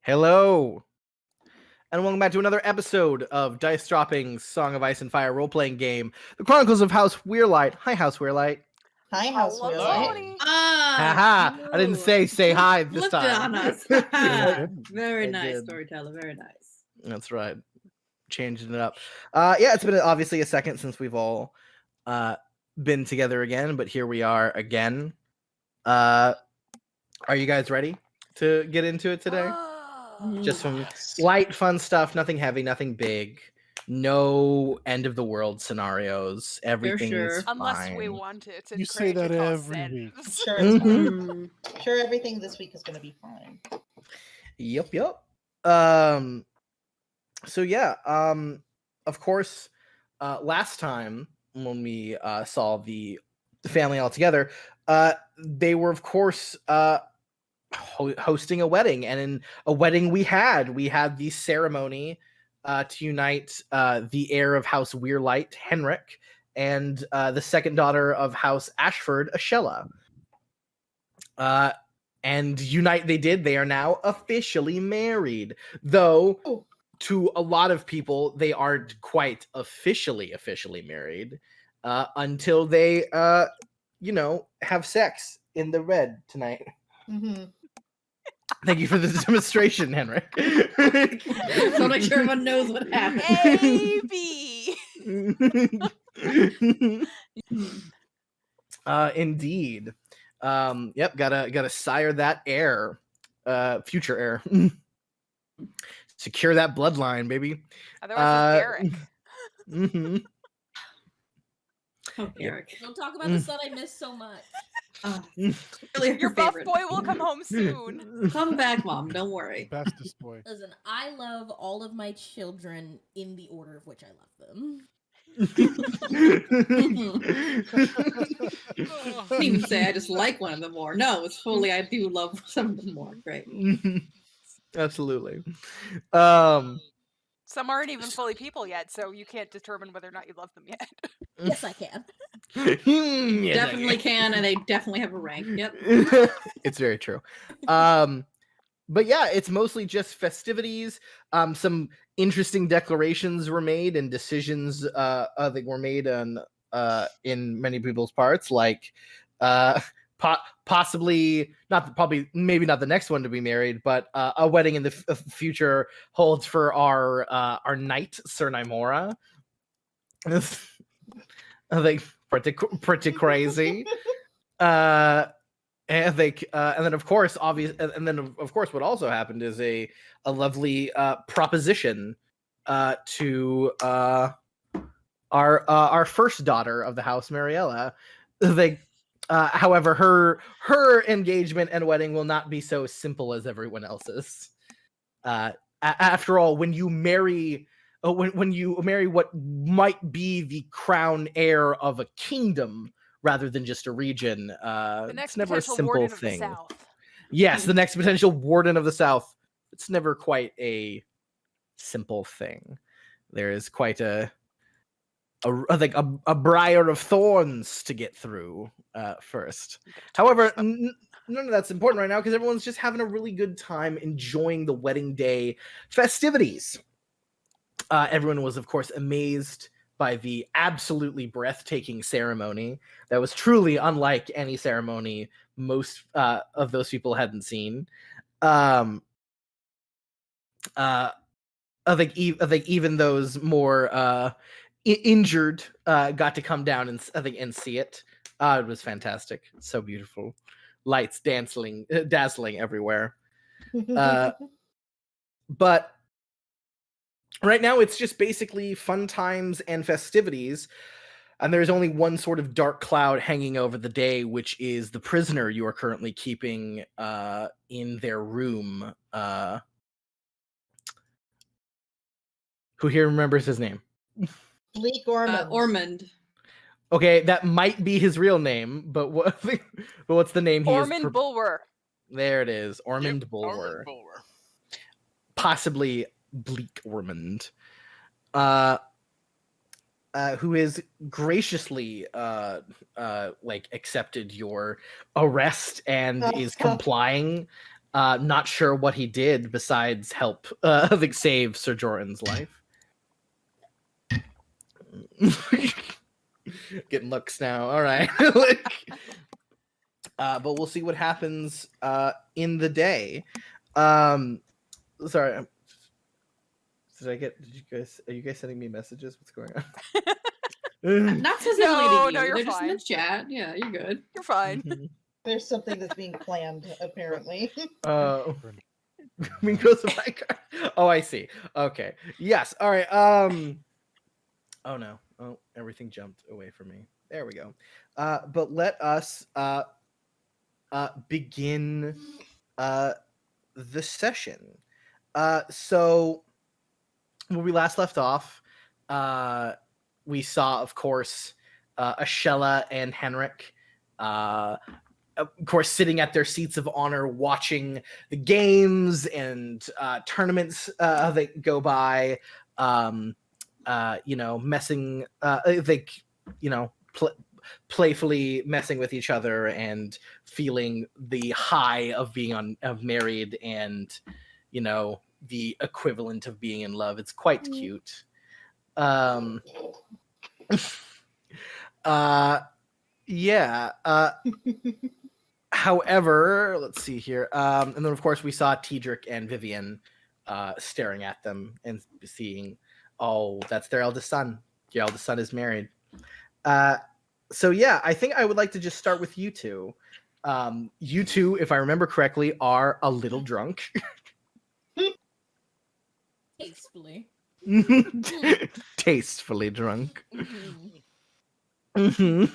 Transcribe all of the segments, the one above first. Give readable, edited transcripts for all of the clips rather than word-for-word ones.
Hello, and welcome back to another episode of Dice Dropping's Song of Ice and Fire role-playing game, The Chronicles of House Weirlight. Hi, House Weirlight. Hi, House Weirlight. Haha! I didn't say hi this Flipped time. it on us. Very I nice, did. storyteller. Very nice. That's right. Changing it up. Yeah, it's been obviously a second since we've all been together again, but here we are again. Are you guys ready to get into it today? Just some light, fun stuff, nothing heavy, nothing big, no end of the world scenarios. Everything's sure. fine. Unless we want it to You say that every week. Sure, it's fine. Sure, everything this week is going to be fine. Yep. So yeah, of course, last time when we saw the family all together, they were of course hosting a wedding, and in a wedding we had the ceremony to unite the heir of House Weirlight, Henric, and the second daughter of House Ashford, Ashella. And unite they did. They are now officially married, though to a lot of people they aren't quite officially married until they have sex in the red tonight. Mm-hmm. Thank you for this demonstration, Henric. So make sure everyone knows what happened. Maybe. Indeed. Yep, gotta sire that heir, future heir. Secure that bloodline, baby. Otherwise, it's Eric. Mm-hmm. Oh, Eric. Don't talk about the son I miss so much. Really Your buff favorite. boy will come home soon. Come back, Mom. Don't worry. Bestest boy. Listen, I love all of my children in the order of which I love them. I didn't even say I just like one of them more. No, it's fully I do love some of them more. Great. Absolutely. Some aren't even fully people yet, so you can't determine whether or not you love them yet. Yes, I can. Yes, Definitely can, and they definitely have a rank. Yep. It's very true. But yeah, it's mostly just festivities. Some interesting declarations were made and decisions that were made on in many people's parts, like possibly maybe not the next one to be married, but a wedding in the future holds for our knight Sir Nymora. I think pretty crazy. And then of course what also happened is a lovely proposition to our first daughter of the house, Mariella. However, her engagement and wedding will not be so simple as everyone else's. After all, when you marry what might be the crown heir of a kingdom rather than just a region, it's never a simple thing. Yes, the next potential warden of the South. It's never quite a simple thing. There is quite a briar of thorns to get through first. However, none of that's important right now because everyone's just having a really good time enjoying the wedding day festivities. Everyone was, of course, amazed by the absolutely breathtaking ceremony that was truly unlike any ceremony most of those people hadn't seen. I think even those more injured got to come down and see it. It was fantastic, so beautiful, lights dazzling everywhere. But right now it's just basically fun times and festivities, and there's only one sort of dark cloud hanging over the day, which is the prisoner you are currently keeping in their room. Who here remembers his name? Bleak Ormond. Ormond. Okay, that might be his real name, but what's the name he Ormond is? Bulwer. There it is, Ormond Bulwer. Possibly Bleak Ormond. Who is graciously accepted your arrest and is complying Not sure what he did besides help save Sir Jordan's life. Getting looks now. All right. But we'll see what happens in the day. Sorry. Did you guys? Are you guys sending me messages? What's going on? Not specifically No, to you. no, you're They're just in the fine. chat. Yeah, you're good. You're fine. Mhm. There's something that's being planned, apparently. I mean, goes to my card. Oh, I see. Okay. Yes. All right. Oh no. Oh, everything jumped away from me. There we go. But let us begin the session. So when we last left off, we saw, of course, Ashella and Henric, of course, sitting at their seats of honor, watching the games and tournaments that go by. Messing, playfully messing with each other and feeling the high of being married and, the equivalent of being in love. It's quite cute. Yeah. However, let's see here. And then of course we saw Tedric and Vivian staring at them and seeing, oh, that's their eldest son. Your eldest son is married. So yeah, I think I would like to just start with you two. You two, if I remember correctly, are a little drunk. Tastefully. Tastefully drunk. Mhm. Mm-hmm.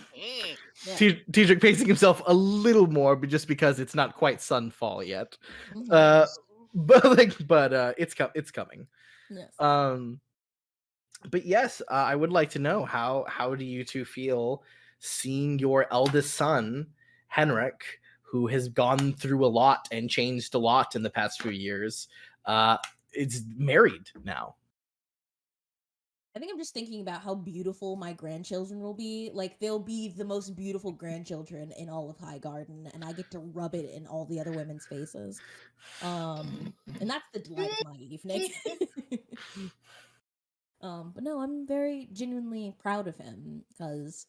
Yeah. Tedric pacing himself a little more, but just because it's not quite sunfall yet. Mhm. But it's coming. Yes. But yes, I would like to know how do you two feel seeing your eldest son, Henric, who has gone through a lot and changed a lot in the past few years, is married now. I think I'm just thinking about how beautiful my grandchildren will be. Like, they'll be the most beautiful grandchildren in all of High Garden, and I get to rub it in all the other women's faces. And that's the delight of my evening. But no, I'm very genuinely proud of him because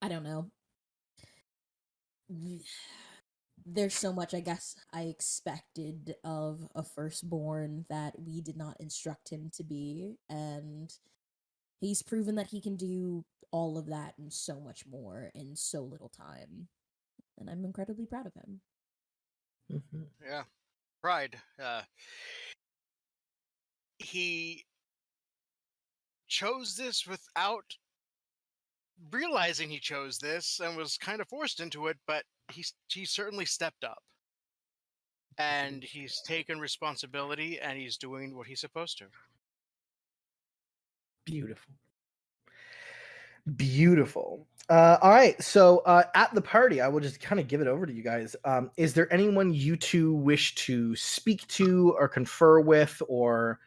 I don't know. There's so much, I guess, I expected of a firstborn that we did not instruct him to be, and he's proven that he can do all of that and so much more in so little time. And I'm incredibly proud of him. Mm-hmm. Yeah, pride. He chose this without realizing he chose this and was kind of forced into it, but he certainly stepped up. And he's taken responsibility and he's doing what he's supposed to. Beautiful. Beautiful. All right. So at the party, I will just kind of give it over to you guys. Is there anyone you two wish to speak to or confer with or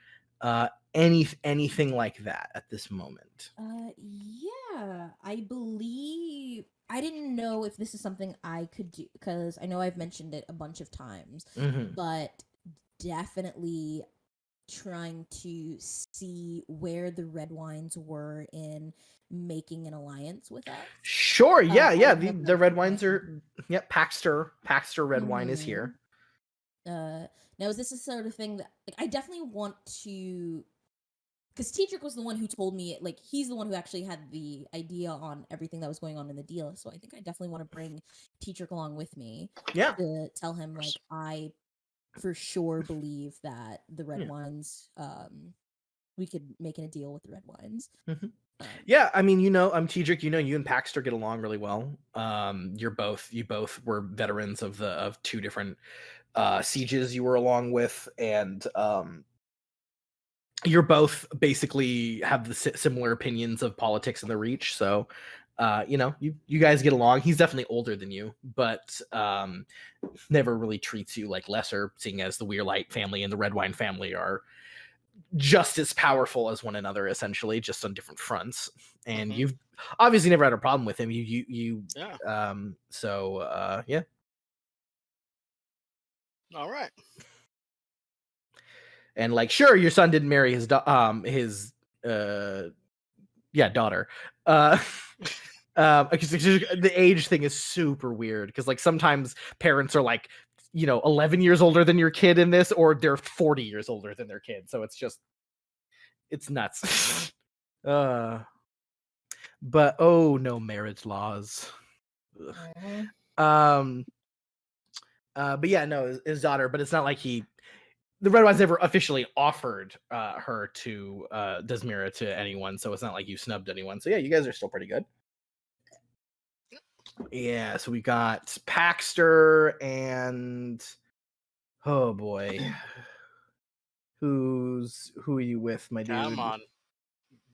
anything like that at this moment? Yeah, I believe I didn't know if this is something I could do because I know I've mentioned it a bunch of times, Mm-hmm. but definitely trying to see where the red wines were in making an alliance with us. Sure. Yeah. I Yeah. don't know if The that's red something I wines can are. do. Yep. Paxter red wine is Mhm. here. Now is this the sort of thing that like I definitely want to because Tedric was the one who told me, like, he's the one who actually had the idea on everything that was going on in the deal. So I think I definitely want to bring Tedric along with me Yeah. to tell him, like, I for sure believe that the red Yeah. wines, we could make a deal with the red wines. Mhm. Yeah, I mean, Tedric, you and Paxter get along really well. You both were veterans of two different sieges you were along with, and you're both basically have the similar opinions of politics and the Reach. So, you guys get along. He's definitely older than you, but never really treats you like lesser, seeing as the Weirlight family and the Redwine family are just as powerful as one another, essentially, just on different fronts. And you've obviously never had a problem with him. Yeah. So yeah. All right. And like, sure, your son didn't marry his daughter. Because the age thing is super weird because like sometimes parents are like 11 years older than your kid in this, or they're 40 years older than their kid, so it's nuts. But oh no, marriage laws. Ugh. Mhm. But yeah, no, his daughter, but it's not like the Red Wine's never officially offered her to Desmira to anyone, so it's not like you snubbed anyone. So yeah, you guys are still pretty good. Yeah, so we got Paxter and oh boy. Who are you with, my dude? Come on.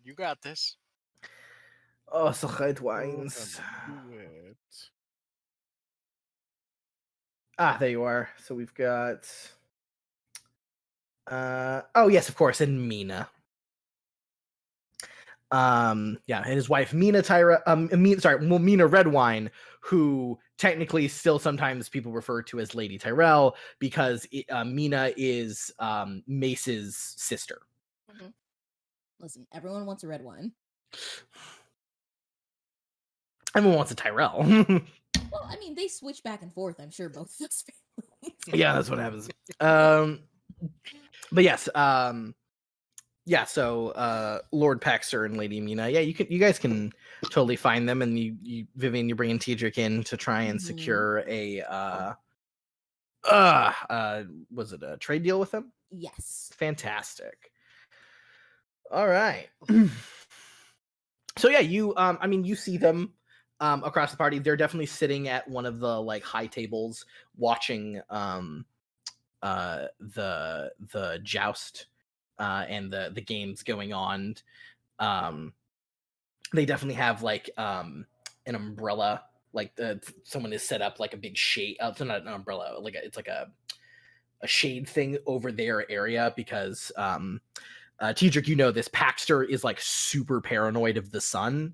You got this. Oh, so Red Wines. Do it. Ah, there you are. So we've got oh yes, of course, and Mina. Yeah, and his wife Mina Mina Redwine, who technically still sometimes people refer to as Lady Tyrell because Mina is Mace's sister. Mm-hmm. Listen, everyone wants a red wine. Everyone wants a Tyrell. Well, I mean, they switch back and forth. I'm sure both of those families. Yeah, that's what happens. But yes, yeah. So Lord Paxter and Lady Mina, yeah, you guys can totally find them, and you Vivian, you're bringing Tedric in to try and secure a was it a trade deal with them? Yes. Fantastic. All right. So yeah, you I mean you see them across the party. They're definitely sitting at one of the like high tables watching the joust and the games going on. They definitely have like an umbrella, like someone has set up like a big shade. It's not an umbrella, like it's like a shade thing over their area because Tedric, this Paxter is like super paranoid of the sun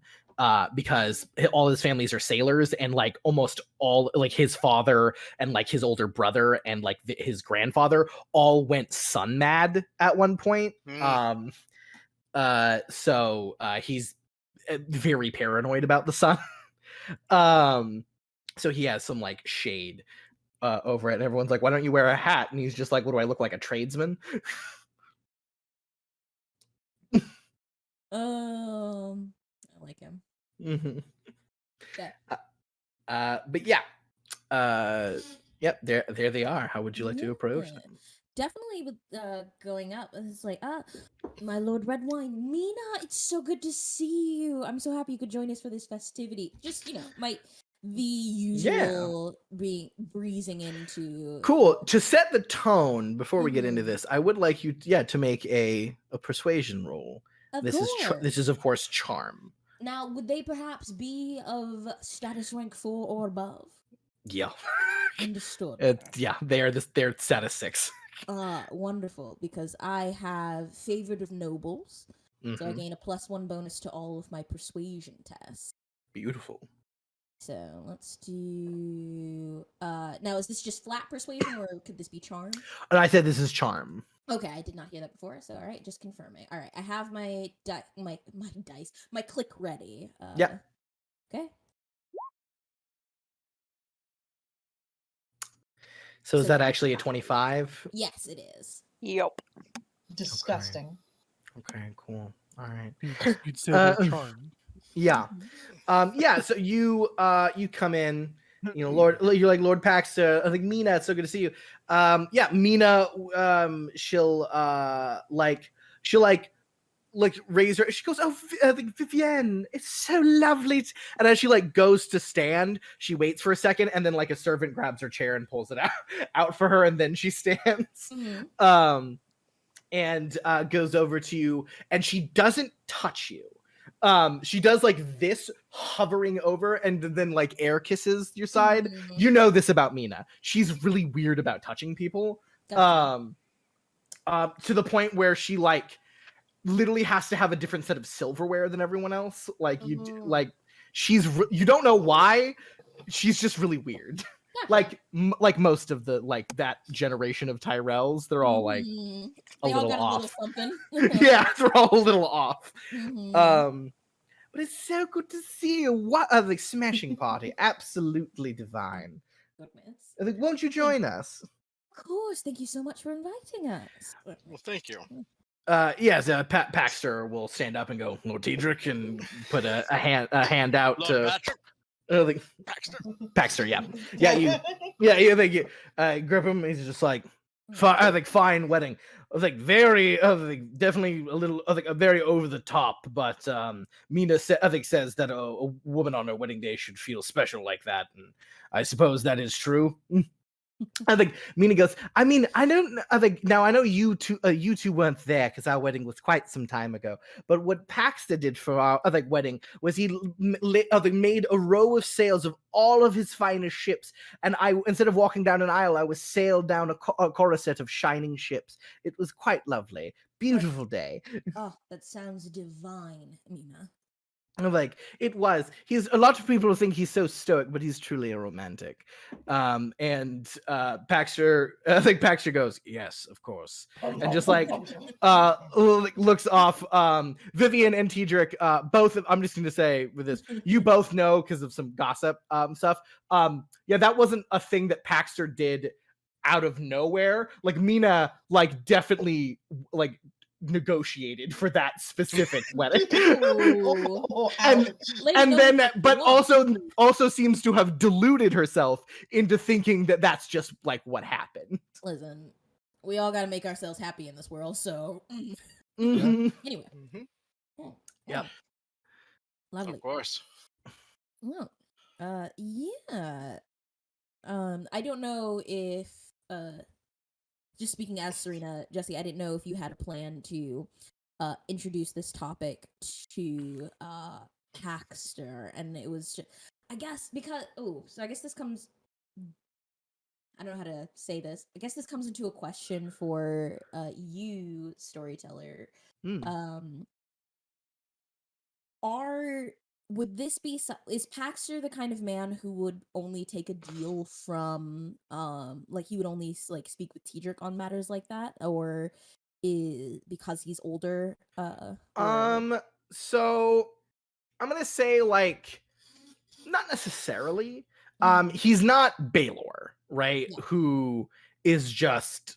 because all his families are sailors, and like almost all like his father and like his older brother and like his grandfather all went sun mad at one point. So he's very paranoid about the sun. So he has some like shade over it, and everyone's like, why don't you wear a hat? And he's just like, what do I look like, a tradesman? I like him. Mm-hmm. Yeah. But yeah, yep, there they are. How would you like to approach Yeah. them? Definitely with going up. It's like, my Lord Redwine, Mina, it's so good to see you. I'm so happy you could join us for this festivity. Just the usual breezing into. Cool. To set the tone before we get into this, I would like you, to make a persuasion roll. This is of course charm. Now, would they perhaps be of status rank 4 or above? Yeah. Understood. Yeah, they're status 6. Wonderful, because I have favored of nobles, so I gain a +1 bonus to all of my persuasion tests. Beautiful. So let's do. Now, is this just flat persuasion, or could this be charm? And I said this is charm. Okay, I did not hear that before. So all right, just confirming. All right, I have my dice, my click ready. Yeah. Okay. So is that actually a 25? Yes, it is. Yep. Disgusting. Okay, cool. All right. You'd say they're charmed. Yeah. Yeah, so you come in, Lord, you're like, Lord Paxter, I think Mina, it's so good to see you. Yeah, Mina, she'll raise her, she goes, oh, Vivienne, it's so lovely. And as she like goes to stand, she waits for a second, and then like a servant grabs her chair and pulls it out for her, and then she stands. And goes over to you, and she doesn't touch you. She does like this, hovering over, and then like air kisses your side. You know this about Mina. She's really weird about touching people. Gotcha. To the point where she like literally has to have a different set of silverware than everyone else. Like you don't know why. She's just really weird. like most of the that generation of Tyrells, they're all like Mhm. a They all little got off. a little something. Yeah, they're all a little off. Mhm. But it's so good to see you. What a smashing party! Absolutely divine. Goodness. I think, won't you join us? Of course. Thank you so much for inviting us. Well, thank you. Yes, Paxter will stand up and go, Lord Tedric, and put a hand out Lord to Patrick, Baxter. Paxter. You think you grip him. He's just like, I think fine wedding. I was like very, definitely a little, a very over the top. But Mina says that a woman on her wedding day should feel special like that, and I suppose that is true. I think Mina goes, I mean, I don't. I think now I know you two weren't there because our wedding was quite some time ago. But what Paxton did for our wedding was he made a row of sails of all of his finest ships, and instead of walking down an aisle, I was sailed down a corset of shining ships. It was quite lovely, beautiful day. Oh, that sounds divine, Mina. It was. He's a lot of people think he's so stoic, but he's truly a romantic. And Paxter, I think Paxter goes, yes, of course, and just looks off. Vivian and Tedric, both. I'm just going to say with this, you both know because of some gossip stuff. Yeah, that wasn't a thing that Paxter did out of nowhere. Mina, definitely negotiated for that specific wedding. and then but also seems to have deluded herself into thinking that that's just what happened. Listen, we all got to make ourselves happy in this world, so Mm-hmm. anyway. Yep. Lovely. Of course. Well, yeah. I don't know if just speaking as Serena, Jesse, I didn't know if you had a plan to introduce this topic to Paxter, and it was just, I guess because I guess this comes. I don't know how to say this. I guess this comes into a question for you, storyteller. Would this be is Paxter the kind of man who would only take a deal from he would only speak with Tedric on matters like that, or is because he's older So I'm gonna say not necessarily. He's not Baelor, right? Yeah. Who is just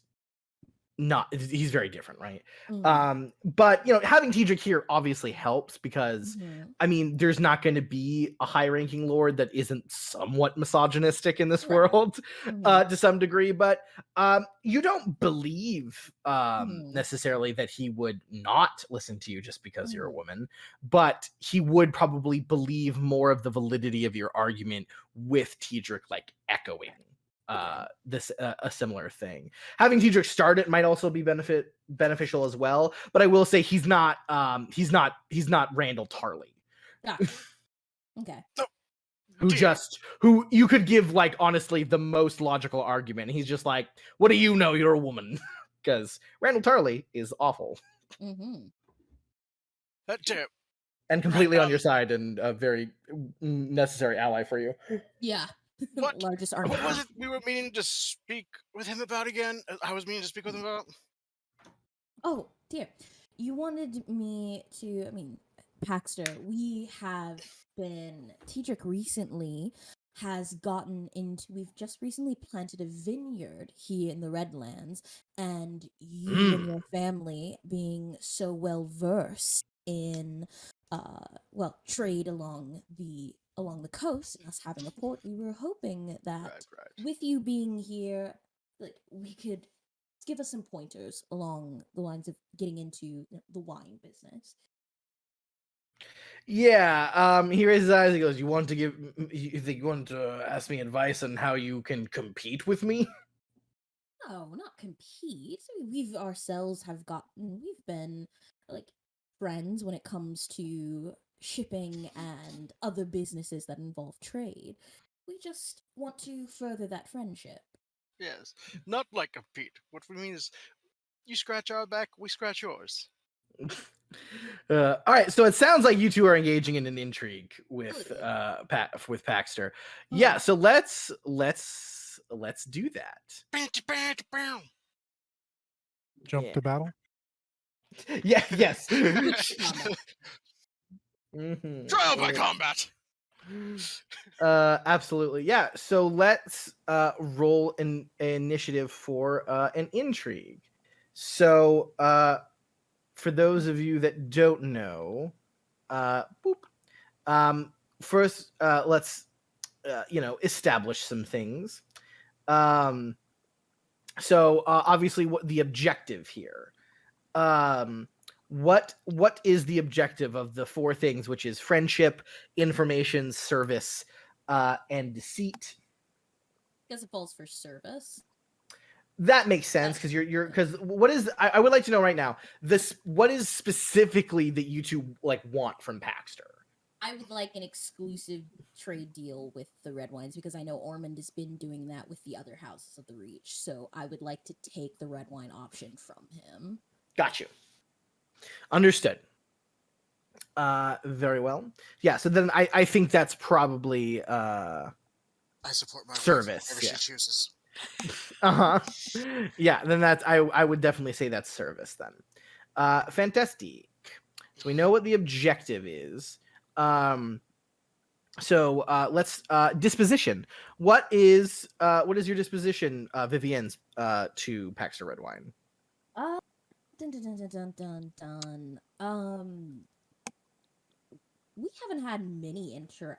not, he's very different, right? Mm-hmm. But having Tedric here obviously helps because Mm-hmm. I mean there's not going to be a high-ranking lord that isn't somewhat misogynistic in this Right. world Mm-hmm. to some degree, but you don't believe Mm-hmm. necessarily that he would not listen to you just because you're a woman, but he would probably believe more of the validity of your argument with Tedric echoing a similar thing. Having Tedric start it might also be beneficial as well, but I will say he's not Randall Tarley. Gotcha. Okay. Who you could give honestly the most logical argument. He's just what do you know? You're a woman. Because Randall Tarley is awful. Mm-hmm. That too. And completely on your side and a very necessary ally for you. Yeah. What? Largest army. What was it we were meaning to speak with him about again? I was meaning to speak with him about. Oh dear, you wanted me to. I mean, Paxter, we have been. Tedric recently has gotten into. We've just recently planted a vineyard here in the Redlands, and you and your family being so well versed in, trade along the coast and us having a port, we were hoping that Right. with you being here, we could give us some pointers along the lines of getting into the wine business. Yeah, he raises his eyes. He goes, "You want to ask me advice on how you can compete with me?" No, not compete. We've ourselves we've been friends when it comes to shipping and other businesses that involve trade. We just want to further that friendship. Yes, not compete. What we mean is, you scratch our back, we scratch yours. All right, so it sounds like you two are engaging in an intrigue with Paxter. Yeah, so let's let's do that. Jump Yeah. to battle. Yeah. Yes. Combat. Mhm. Trial by combat. Absolutely. Yeah. So let's roll an initiative for an intrigue. So for those of you that don't know, first let's establish some things. So obviously, what the objective here? What is the objective of the four things, which is friendship, information, service, and deceit? Because it falls for service. That makes sense because you're because what is I would like to know right now what is specifically that you two like want from Paxter? I would like an exclusive trade deal with the red wines because I know Ormond has been doing that with the other houses of the Reach. So I would like to take the red wine option from him. Got you. Understood. Very well. Yeah. So then I think that's probably I support my wife, service. whatever Yeah. she chooses. Yeah. Then that's I would definitely say that's service then. Fantastic. So we know what the objective is. So let's disposition. What is your disposition, Vivienne's, to Paxter Red Wine? Dun, dun, dun, dun, dun, dun, dun. We haven't had many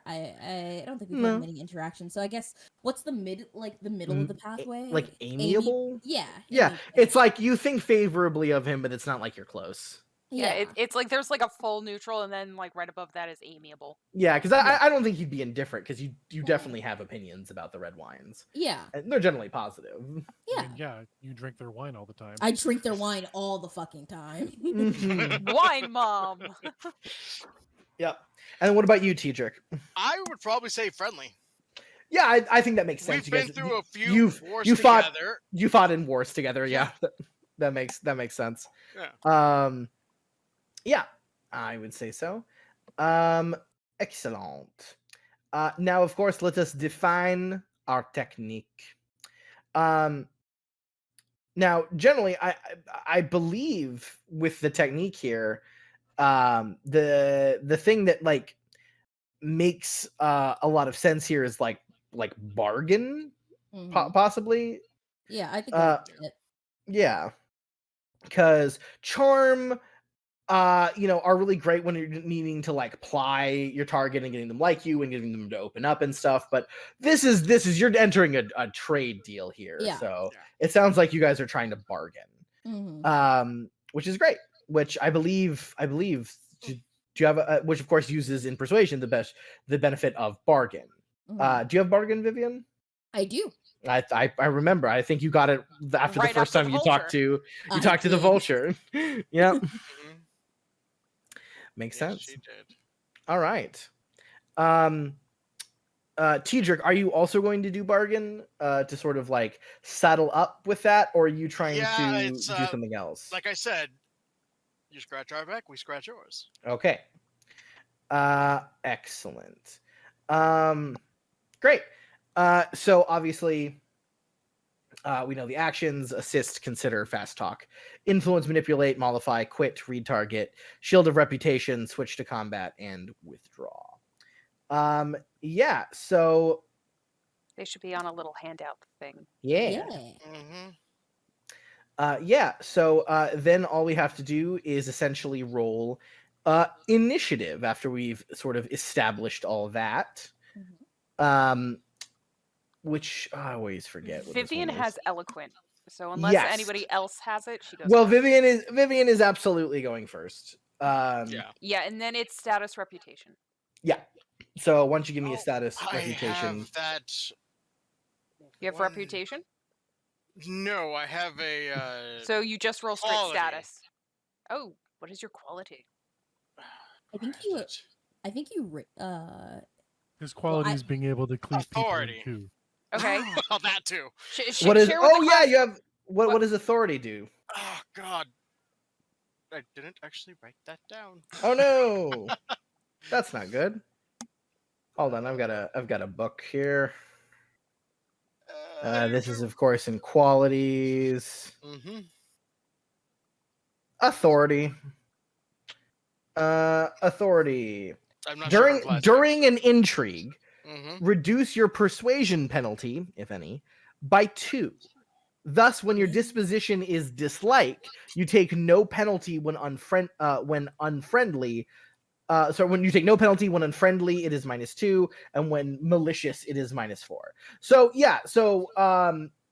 I don't think we've No. had many interactions. So I guess what's the middle of the pathway? Like amiable? Yeah. Yeah. amiable. It's like you think favorably of him, but it's not like you're close. Yeah, it's like there's like a full neutral, and then like right above that is amiable. Yeah, because I don't think he'd be indifferent because you definitely have opinions about the red wines. Yeah. And they're generally positive. Yeah. I mean, yeah, you drink their wine all the time. I drink their wine all the fucking time. Mhm. Wine mom. Yep. And then what about you, Tedric? I would probably say friendly. Yeah, I think that makes sense. We've been through a few you've- wars you fought- together. You fought in wars together. Yeah, that makes sense. Yeah. Yeah, I would say so. Excellent. Now, of course, let us define our technique. Now, generally, I believe with the technique here, the thing that like makes a lot of sense here is like bargain, Mhm. possibly. Yeah, I think that's it. Yeah, because charm, are really great when you're needing to like ply your target and getting them like you and getting them to open up and stuff. But this is you're entering a trade deal here, Yeah. so Yeah. it sounds like you guys are trying to bargain, Mhm. which is great. Which I believe. Do you have which of course uses in persuasion the benefit of bargain. Mhm. Do you have bargain, Vivian? I do. I remember. I think you got it after Right the first after time the you talked to the did. vulture. Yep. Mhm. Makes Yes, sense. she did. All right. Tedric, are you also going to do bargain to sort of like saddle up with that, or are you trying Yeah, to it's, do something else? Like I said, you scratch our back, we scratch yours. Okay. Excellent. Great. So obviously, we know the actions: assist, consider, fast talk, influence, manipulate, mollify, quit, read target, shield of reputation, switch to combat, and withdraw. Yeah. So They should be on a little handout thing. yeah. Mm-hmm. Yeah. So then all we have to do is essentially roll initiative after we've sort of established all that. Mhm. Which I always forget. What this Vivian one is. has eloquent, so unless Yes. anybody else has it, she goes. Well, first. Vivian is absolutely going first. Yeah. Yeah, and then it's status reputation. Yeah. So why don't you give me a Oh, status I reputation? have that. You have one- reputation, No, I have a. so you just roll straight quality. status. Oh, what is your quality? I think Where you. is it? I think you. His quality is being able to cleave Authority. people in two. Okay. Well, that too. What is? Share with Oh the yeah, class. you have. What what- does authority do? Oh God. I didn't actually write that down. Oh no, that's not good. Hold on, I've got a book here. This is, of course, in qualities. Mm-hmm. Authority. Authority. I'm not sure. During an intrigue, Mm-hmm. reduce your persuasion penalty, if any, by 2. Thus, when your disposition is dislike, you take no penalty when unfriendly. So when you take no penalty when unfriendly, it is -2, and when malicious, it is -4. So yeah, so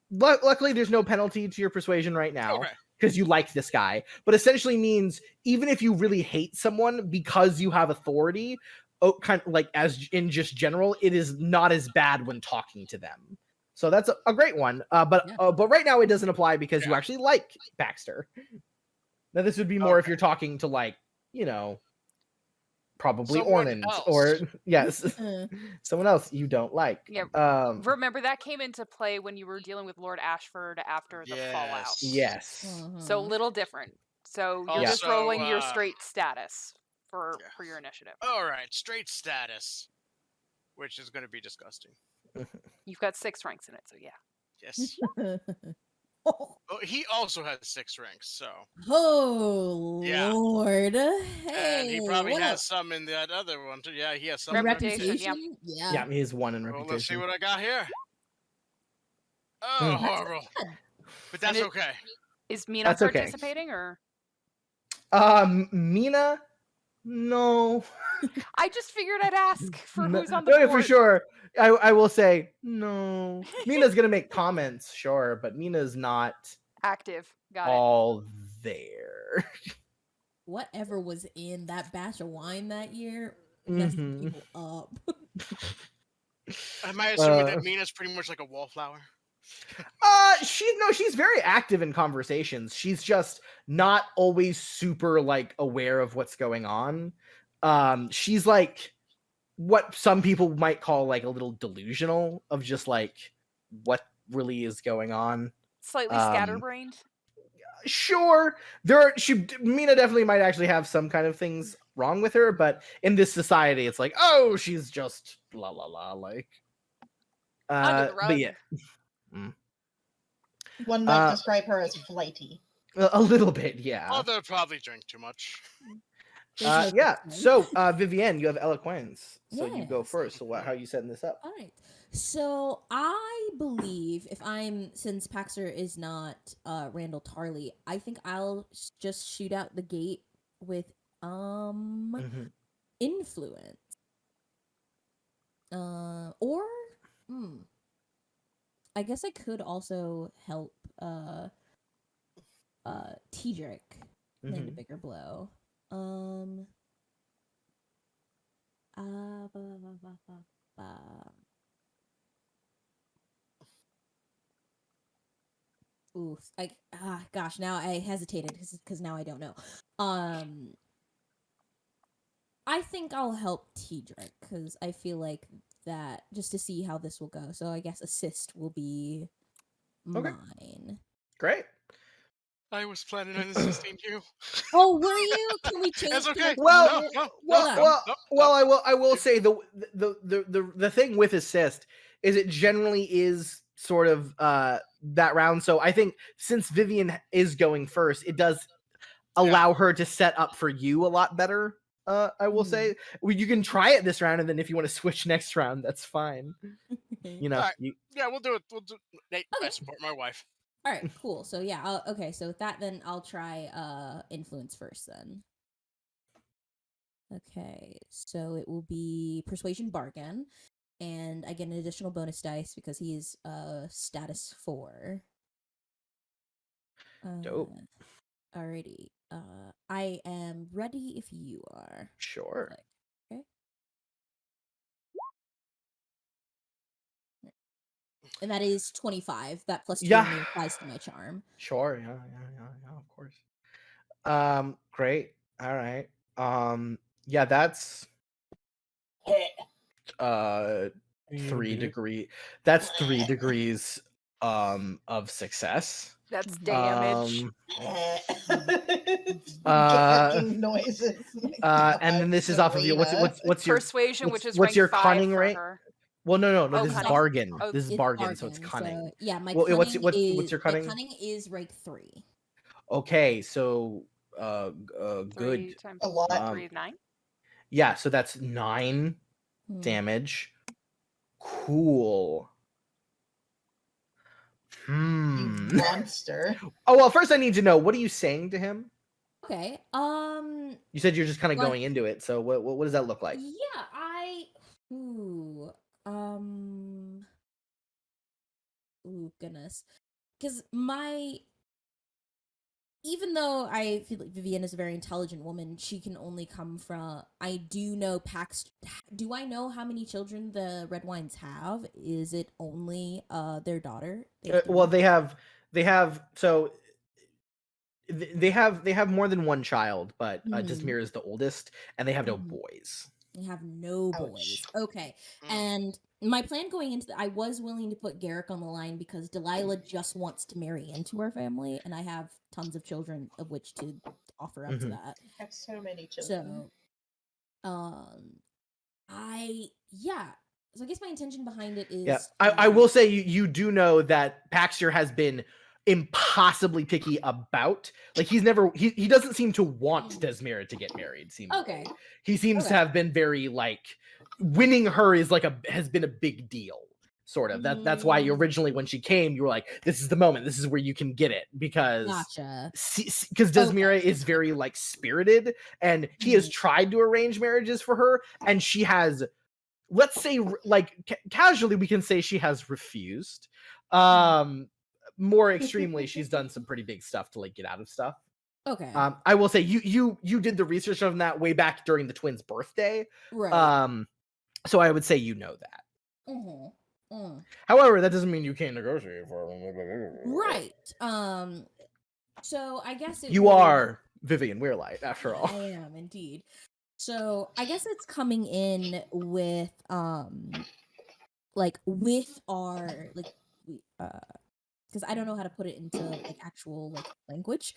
luckily there's no penalty to your persuasion right now Okay. because you like this guy. But essentially means even if you really hate someone because you have authority, kind of like as in just general, it is not as bad when talking to them. So that's a great one. But right now it doesn't apply because you actually like Baxter. Now this would be more if you're talking to, like, you know, probably Someone Ornand else. or yes, someone else you don't like. Yeah. Remember that came into play when you were dealing with Lord Ashford after the fallout. Yes. So a little different. So you're just Also, rolling your straight status for your initiative. All right, straight status, which is going to be disgusting. You've got 6 ranks in it, so yeah. Yes. Oh, he also has 6 ranks, so. Oh, Yeah. Lord. And Hey, he probably what has up? some in that other one too. Yeah, he has some. Reputation, Yeah. Yeah, he has 1 in Well, reputation. let's see what I got here. Oh, horrible. But that's okay. Is Mina That's okay. participating or? Mina, no. I just figured I'd ask for No, who's on the no, board. for sure. I will say no. Mina's gonna make comments, sure, but Mina's not Active. Got it. all there. Whatever was in that batch of wine that year messed people up. Am I assuming that Mina's pretty much like a wallflower? She's very active in conversations. She's just not always super, like, aware of what's going on. She's like what some people might call, like, a little delusional of just, like, what really is going on. Slightly scatterbrained. Sure, Mina definitely might actually have some kind of things wrong with her, but in this society, it's like, oh, she's just la la la, like. Under the rug. But yeah. One might describe her as flighty. A little bit, yeah. Oh, they'll probably drink too much. Yeah. So, Vivienne, you have eloquence, so you go Yes. first. So, how are you setting this up? All right. So I believe since Paxer is not Randall Tarley, I think I'll just shoot out the gate with influence. I guess I could also help Tedric land a bigger blow. Ooh, gosh, now I hesitated because now I don't know. I think I'll help Tedric because I feel like that just to see how this will go. So I guess assist will be mine. Great. I was planning on assisting you. Oh, were you? Can we change? That's okay. Well, No. I will say the thing with assist is it generally is sort of that round. So I think since Vivienne is going first, it does allow her to set up for you a lot better. I will say you can try it this round, and then if you want to switch next round, that's fine. You know, Right. Yeah, we'll do it. Nate, I support my wife. All right, cool. So yeah, okay. So with that, then I'll try influence first. Then. Okay, so it will be persuasion bargain, and I get an additional bonus dice because he is status 4. Dope. Alrighty. I am ready if you are. Sure. Okay. And that is 25. That plus 2 only applies to my charm. Sure. Yeah. Of course. Great. All right. Yeah, that's 3 degree. That's 3 degrees of success. That's damage. Fucking noises. And then this is off of you. What's your persuasion, which is what's rank your 5 cunning for rank? her. Well, no. Oh, This is cunning. bargain. Oh, This is It's bargain, so it's cunning. So, yeah, my Well, cunning what's your cunning? My cunning is rank 3. Okay, so good. 3 times A lot. 3 is 9. Yeah, so that's 9 Hmm. damage. Cool. You monster. Oh well, first I need to know, what are you saying to him? Okay. You said you're just kind of Like- going into it. So what does that look like? Yeah, goodness. Because even though I feel like Vivienne is a very intelligent woman, she can only come from. I do know Pax. Do I know how many children the Red Wines have? Is it only their daughter? Well, they have so they have more than one child, but Mhm. Desmir is the oldest, and they have no Mhm. boys. They have no Ouch. boys. Okay. Mm. And my plan going into I was willing to put Garrick on the line because Delilah just wants to marry into our family, and I have tons of children of which to offer up to Mhm. that. I have so many children. So, So I guess my intention behind it is Yeah, I will say you do know that Paxter has been impossibly picky about, like, he doesn't seem to want Desmira to get married. Okay. He seems to Okay. have been very, like, winning her has been a big deal, sort of. That's why originally when she came, you were like, this is the moment, this is where you can get it, because Gotcha. Desmira is very, like, spirited, and he has tried to arrange marriages for her, and she has, let's say, like, casually we can say she has refused. More extremely, she's done some pretty big stuff to, like, get out of stuff. Okay. I will say you did the research on that way back during the twins' birthday. Right. So I would say you know that. Mm-hmm. However, that doesn't mean you can't negotiate for them. Right. So I guess You are Vivienne Weirlight, after all. I am indeed. So I guess it's coming in with like with our because I don't know how to put it into like actual like language.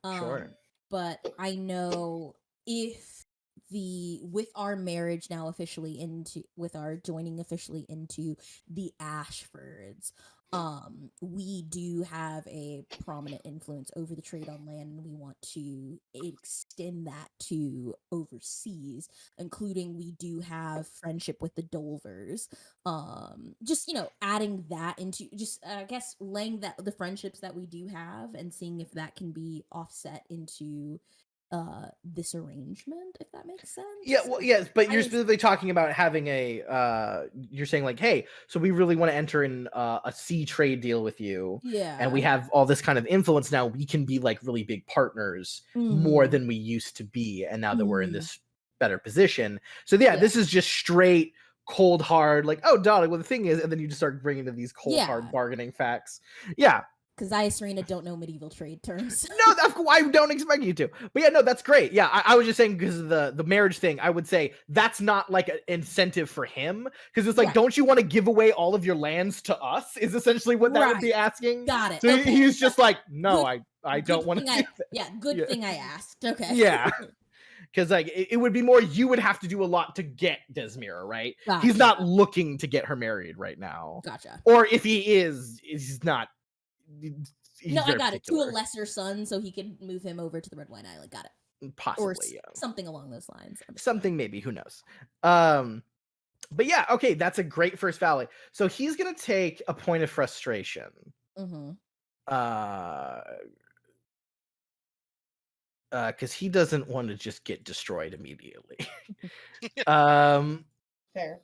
Sure. But I know with our marriage now officially with our joining officially into the Ashfords, we do have a prominent influence over the trade on land, and we want to extend that to overseas, including we do have friendship with the Dolvers. Just adding that into just I guess laying the friendships that we do have and seeing if that can be offset into this arrangement, if that makes sense. Yeah, well, yes, but you're specifically talking about having you're saying, like, hey, so we really want to enter in a sea trade deal with you. Yeah. And we have all this kind of influence now. We can be, like, really big partners more than we used to be. And now that we're in this better position. So yeah, this is just straight cold hard, like, oh, darling, well, the thing is, and then you just start bringing in these cold hard bargaining facts. Yeah. Because I, Serena, don't know medieval trade terms. No, I don't expect you to. But yeah, no, that's great. Yeah, I was just saying, because of the marriage thing, I would say that's not like an incentive for him. Because it's like, don't you want to give away all of your lands to us? Is essentially what that would be asking. Got it. So Okay. he's just like, no, I don't want to do that. Yeah, good thing I asked. Okay. Yeah. Because, like, it would be more, you would have to do a lot to get Desmira, right? Gotcha. He's not looking to get her married right now. Gotcha. Or if he is, he's not. No, I got it. To a lesser son, so he could move him over to the Red Wine Island. Got it. Possibly, or yeah. Something along those lines. Something maybe, who knows? But yeah, okay, that's a great first valley. So he's gonna take a point of frustration. Mm-hmm. Because he doesn't want to just get destroyed immediately. Fair.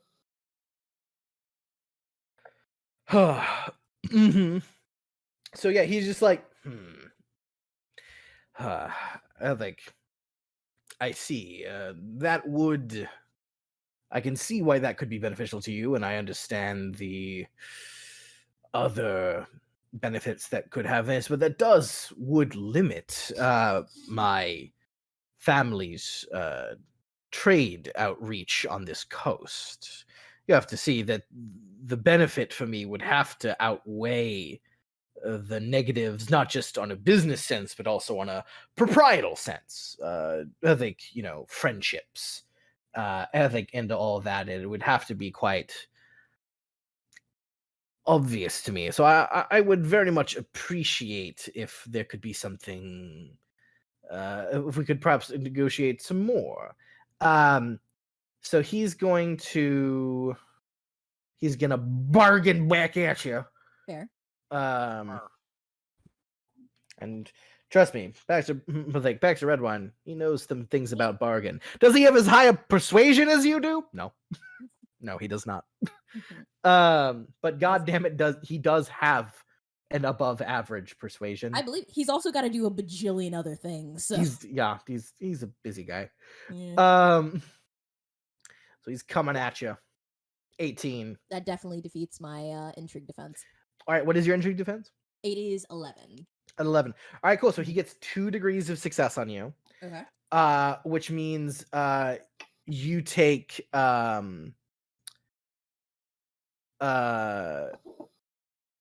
Mm-hmm. So yeah, he's just like, I think I see. I can see why that could be beneficial to you, and I understand the other benefits that could have this, but that would limit my family's trade outreach on this coast. You have to see that the benefit for me would have to outweigh the negatives, not just on a business sense, but also on a proprietal sense. I think, friendships, I think into all that, it would have to be quite obvious to me. So I would very much appreciate if there could be something, if we could perhaps negotiate some more. So he's gonna bargain back at you. Fair. And trust me, Baxter Redwine, he knows some things about bargain. Does he have as high a persuasion as you do? No. No, he does not. But god damn it, he does have an above average persuasion. I believe he's also got to do a bajillion other things. So. He's a busy guy. Yeah. So he's coming at you. 18. That definitely defeats my intrigue defense. All right, what is your intrigue defense? It is 11. 11. All right, cool. So he gets 2 degrees of success on you. Okay. Which means you take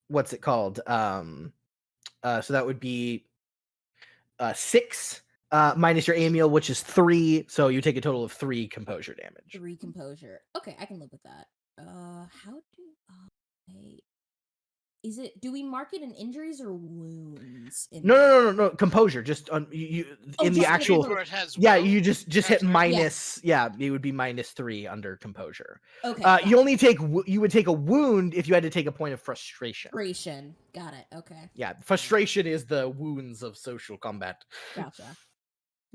what's it called? So that would be 6 minus your Amiel, which is 3. So you take a total of 3 composure damage. 3 composure. Okay, I can live with that. How do I? Is it? Do we mark it in injuries or wounds? No. Composure. Just on you in the just actual. Where it has Yeah, will, you just hit has minus. Yeah, it would be -3 under composure. Okay. You only take you would take a wound if you had to take a point of frustration. Frustration. Got it. Okay. Yeah, frustration is the wounds of social combat. Gotcha.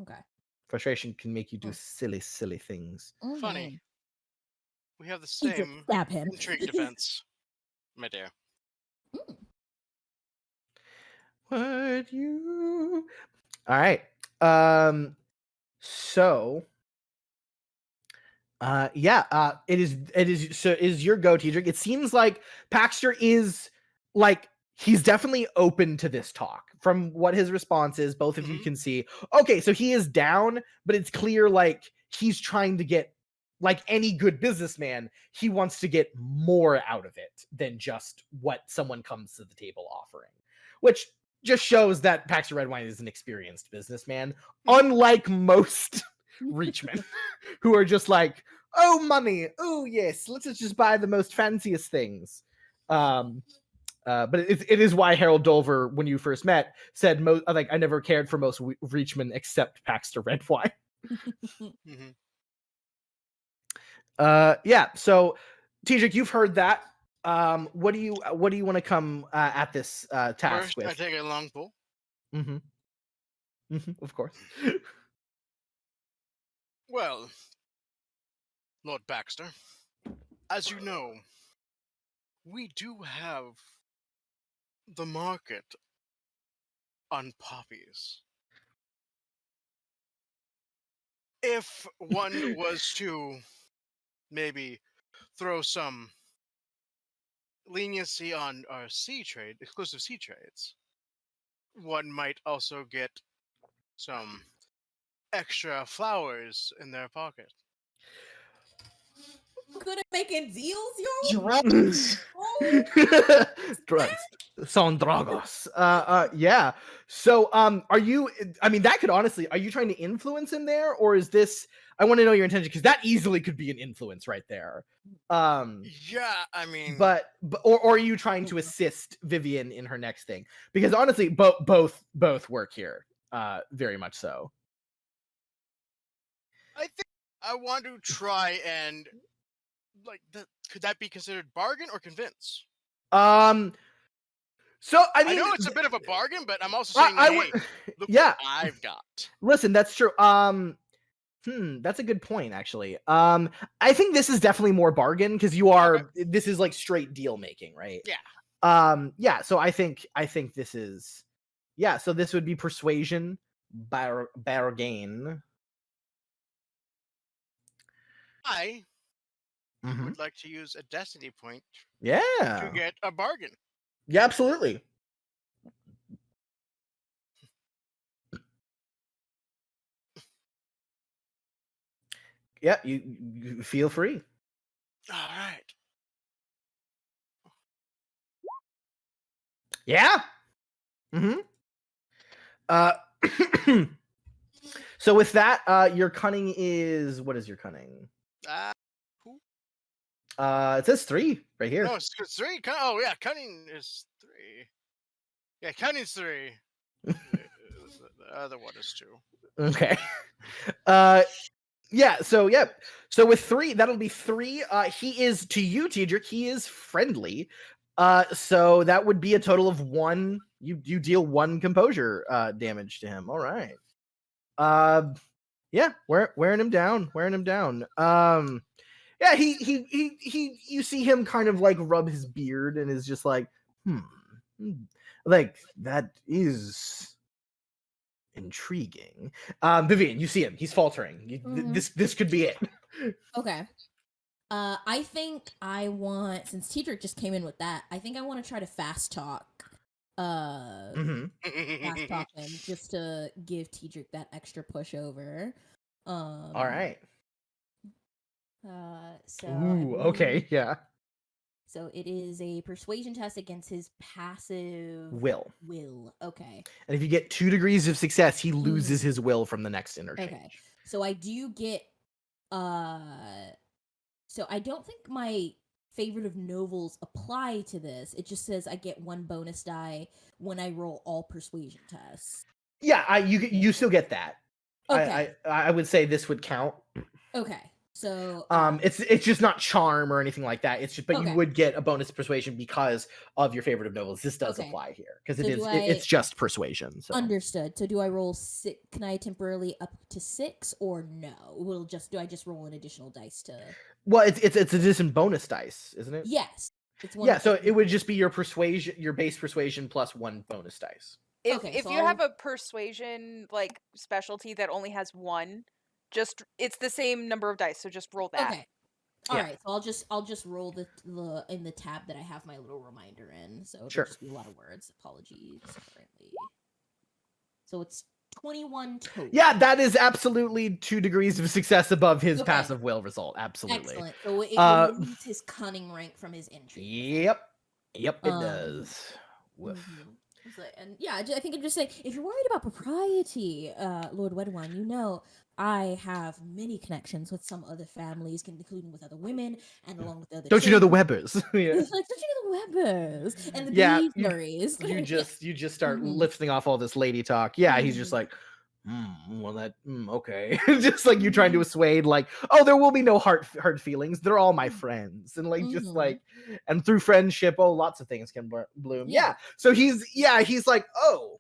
Okay. Frustration can make you do silly things. Funny. We have the He just same stab him. intrigue defense, my dear. Would you? All right. So. It is your go, Tedric. It seems like Paxter is like he's definitely open to this talk from what his response is. Both of you can see. Okay, so he is down, but it's clear like he's trying to get, like any good businessman, he wants to get more out of it than just what someone comes to the table offering, which just shows that Paxter Redwine is an experienced businessman, unlike most Reachmen who are just like, oh, money, oh yes, let's just buy the most fanciest things. But it is why Harold Dolver, when you first met, said like I never cared for most Reachmen except Paxter Redwine. Yeah. So, Tedric, you've heard that. What do you want to come at this task First, with? I take a long pull. Of course. Well, Lord Baxter, as you know, we do have the market on poppies. If one was to maybe throw some leniency on our exclusive sea trades, one might also get some extra flowers in their pocket. Good at making deals, yo. Drugs. Drugs. Son dragos. Yeah. So, are you? I mean, that could honestly. Are you trying to influence him there, or is this? I want to know your intention because that easily could be an influence right there. Yeah, I mean, but or are you trying to assist Vivian in her next thing? Because honestly, both work here. Very much so. I think I want to try and could that be considered bargain or convince? So I mean, I know it's a bit of a bargain, but I'm also saying, hey, look yeah, what I've got. Listen, that's true. That's a good point, actually. I think this is definitely more bargain because you are. Okay. This is like straight deal making, right? Yeah. Yeah. So I think this is. Yeah. So this would be persuasion, bargain. I would like to use a destiny point. Yeah. To get a bargain. Yeah, absolutely. Yeah, you feel free. All right. Yeah. So with that, your cunning is, what is your cunning? It says 3 right here. No, it's 3. Oh yeah, cunning is 3. Yeah, cunning's 3. The other one is 2. Okay. Yeah, so with 3, that'll be 3. He is, to you, Tidrick, he is friendly. So that would be a total of 1. You deal 1 composure damage to him. All right. Yeah, wearing him down. Yeah, he you see him kind of like rub his beard and is just like, like that is intriguing. Vivian, you see him. He's faltering. This could be it. Okay. I think I want, since Tidrick just came in with that, I think I want to try to fast talk. Fast talk him just to give Tidrick that extra push over. All right. So Ooh, okay, yeah. So it is a persuasion test against his passive Will. Okay. And if you get 2 degrees of success, he loses his will from the next interchange. Okay. So I do get so I don't think my favorite of novels apply to this. It just says I get 1 bonus die when I roll all persuasion tests. Yeah, you still get that. Okay. I would say this would count. Okay. So it's just not charm or anything like that. It's just, but Okay. you would get a bonus persuasion because of your favorite of novels. This does Okay. apply here because So it's just persuasion. So understood. So do I roll 6? Can I temporarily up to 6 or no? Do I just roll an additional dice to? well, it's a different bonus dice, isn't it? Yes. It's one Yeah, of so the- it would just be your persuasion, your base persuasion plus 1 bonus dice. If Okay, so you have a persuasion like specialty that only has 1, just it's the same number of dice, so just roll that. Okay. All Yeah. right. So I'll just roll the in the tab that I have my little reminder in. So it'll Sure. just be a lot of words. Apologies. Currently. So it's 21 total. Yeah, that is absolutely 2 degrees of success above his Okay. passive will result. Absolutely. Excellent. So it removes his cunning rank from his entry. Yep, it Um, does. Woof. And yeah, I think I'm just saying, if you're worried about propriety, Lord Wedwine, you know I have many connections with some other families, including with other women, and along with other. Don't you know the children. Webbers? Yeah. It's like, don't you know the Webbers and the Yeah, Beesburys? you just start Mhm. lifting off all this lady talk. Yeah, he's just Mhm. like, well, that okay. Just like you trying to assuade, like, oh, there will be no hard feelings. They're all my friends, and like just Mhm. like, and through friendship, oh, lots of things can bloom. Yeah. Yeah. So he's like, oh,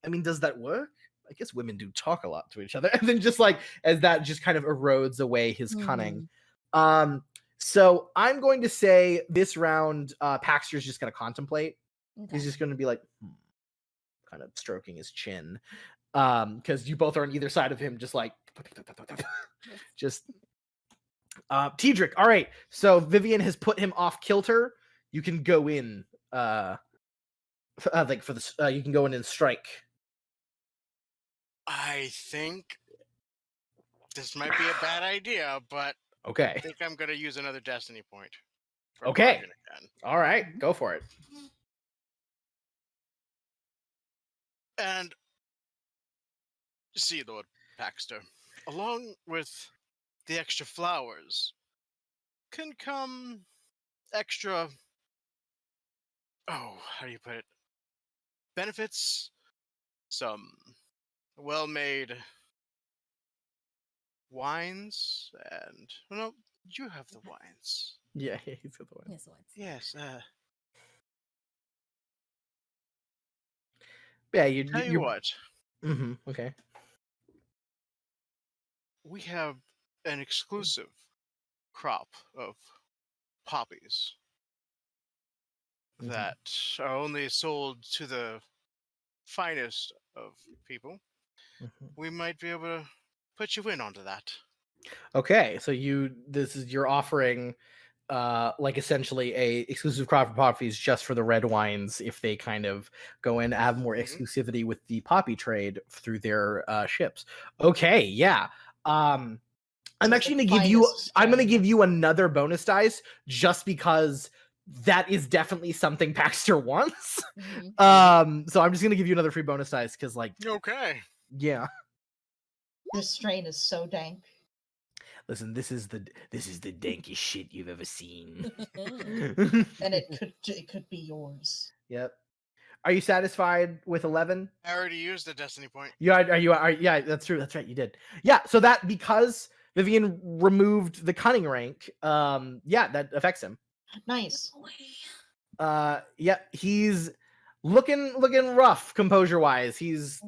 I mean, does that work? I guess women do talk a lot to each other, and then just like as that just kind of erodes away his cunning. So I'm going to say this round, Paxter's just going to contemplate. Okay. He's just going to be like, kind of stroking his chin, because you both are on either side of him, just like, just. Tidrick, all right. So Vivian has put him off kilter. You can go in, like for the, you can go in and strike. I think this might be a bad idea, but I Okay. think I'm going to use another destiny point. for Okay. bargain again. All right. Go for it. And see, Lord Paxter, along with the extra flowers can come extra, oh, how do you put it? Benefits, some well-made wines, and no, you have the wines. Yeah, he's the one. Yes, once. Yes. Yeah, Tell you what, Okay. we have an exclusive crop of poppies Mhm. that are only sold to the finest of people. Mhm. We might be able to put you in onto that. Okay, so you're offering like essentially a exclusive crop of poppies just for the red wines if they kind of go in have more exclusivity with the poppy trade through their ships. Okay, yeah. I'm Just actually the going to give you finest I'm going to strain. give you another bonus dice just because that is definitely something Paxter wants. So I'm just going to give you another free bonus dice cuz like Okay. yeah. This strain is so dank. Listen, this is the dankest shit you've ever seen. And it could be yours. Yep. Are you satisfied with 11? I already used a destiny point. Yeah, that's true. That's right. You did. Yeah. So that because Vivian removed the cunning rank, yeah, that affects him. Nice. Yeah, he's looking rough composure wise. He's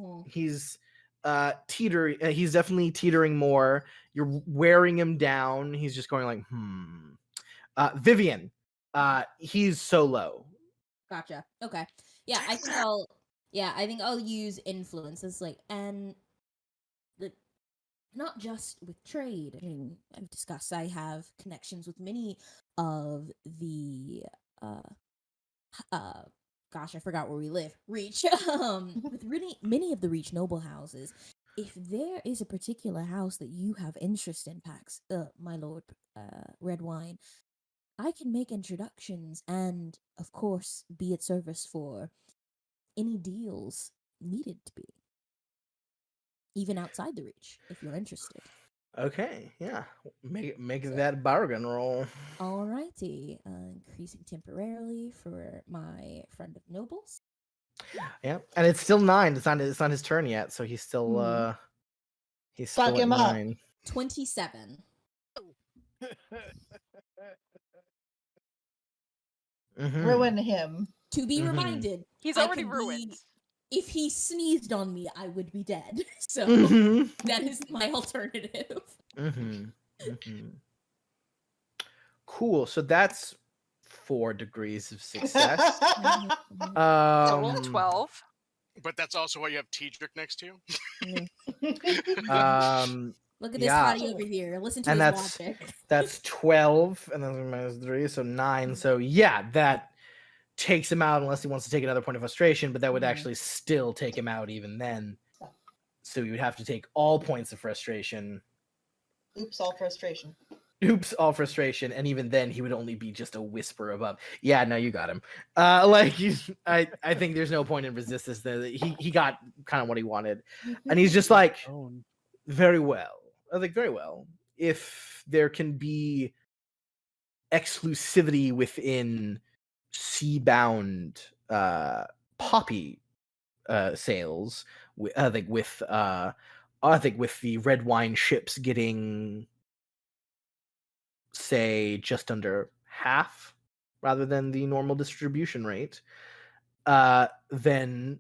teetering. He's definitely teetering more. You're wearing him down. He's just going like, Vivian, he's so low. Gotcha. Okay. Yeah, I think I'll use influence as like, and not just with trade. I mean, I've discussed I have connections with many of the gosh, I forgot where we live. Reach. With many of the Reach noble houses. If there is a particular house that you have interest in, Pax, my lord, Red Wine, I can make introductions and, of course, be at service for any deals needed to be. Even outside the Reach, if you're interested. Okay, yeah. Make that bargain roll. Alrighty. Increasing temporarily for my friend of nobles. Yeah, and it's still 9. It's not his turn yet, so he's still he's Fuck still him at up. 9. 27. Ruin him. To be reminded, He's I already could ruined. be- if he sneezed on me, I would be dead. So that is my alternative. Mm-hmm. Cool. So that's 4 degrees of success. Total 12. But that's also why you have T-Drick next to you. Look at this Yeah. hottie over here. Listen to And his that's logic. that's 12, and then minus 3, so 9. So yeah, that takes him out unless he wants to take another point of frustration, but that would actually still take him out even then. So you would have to take all points of frustration. Oops, all frustration. Oops, all frustration, and even then he would only be just a whisper above. Yeah, no, you got him. I think there's no point in resistance there. He got kind of what he wanted, and he's just like, very well. I think very well. If there can be exclusivity within sea-bound poppy sales, I think with the red wine ships getting, say, just under half rather than the normal distribution rate, then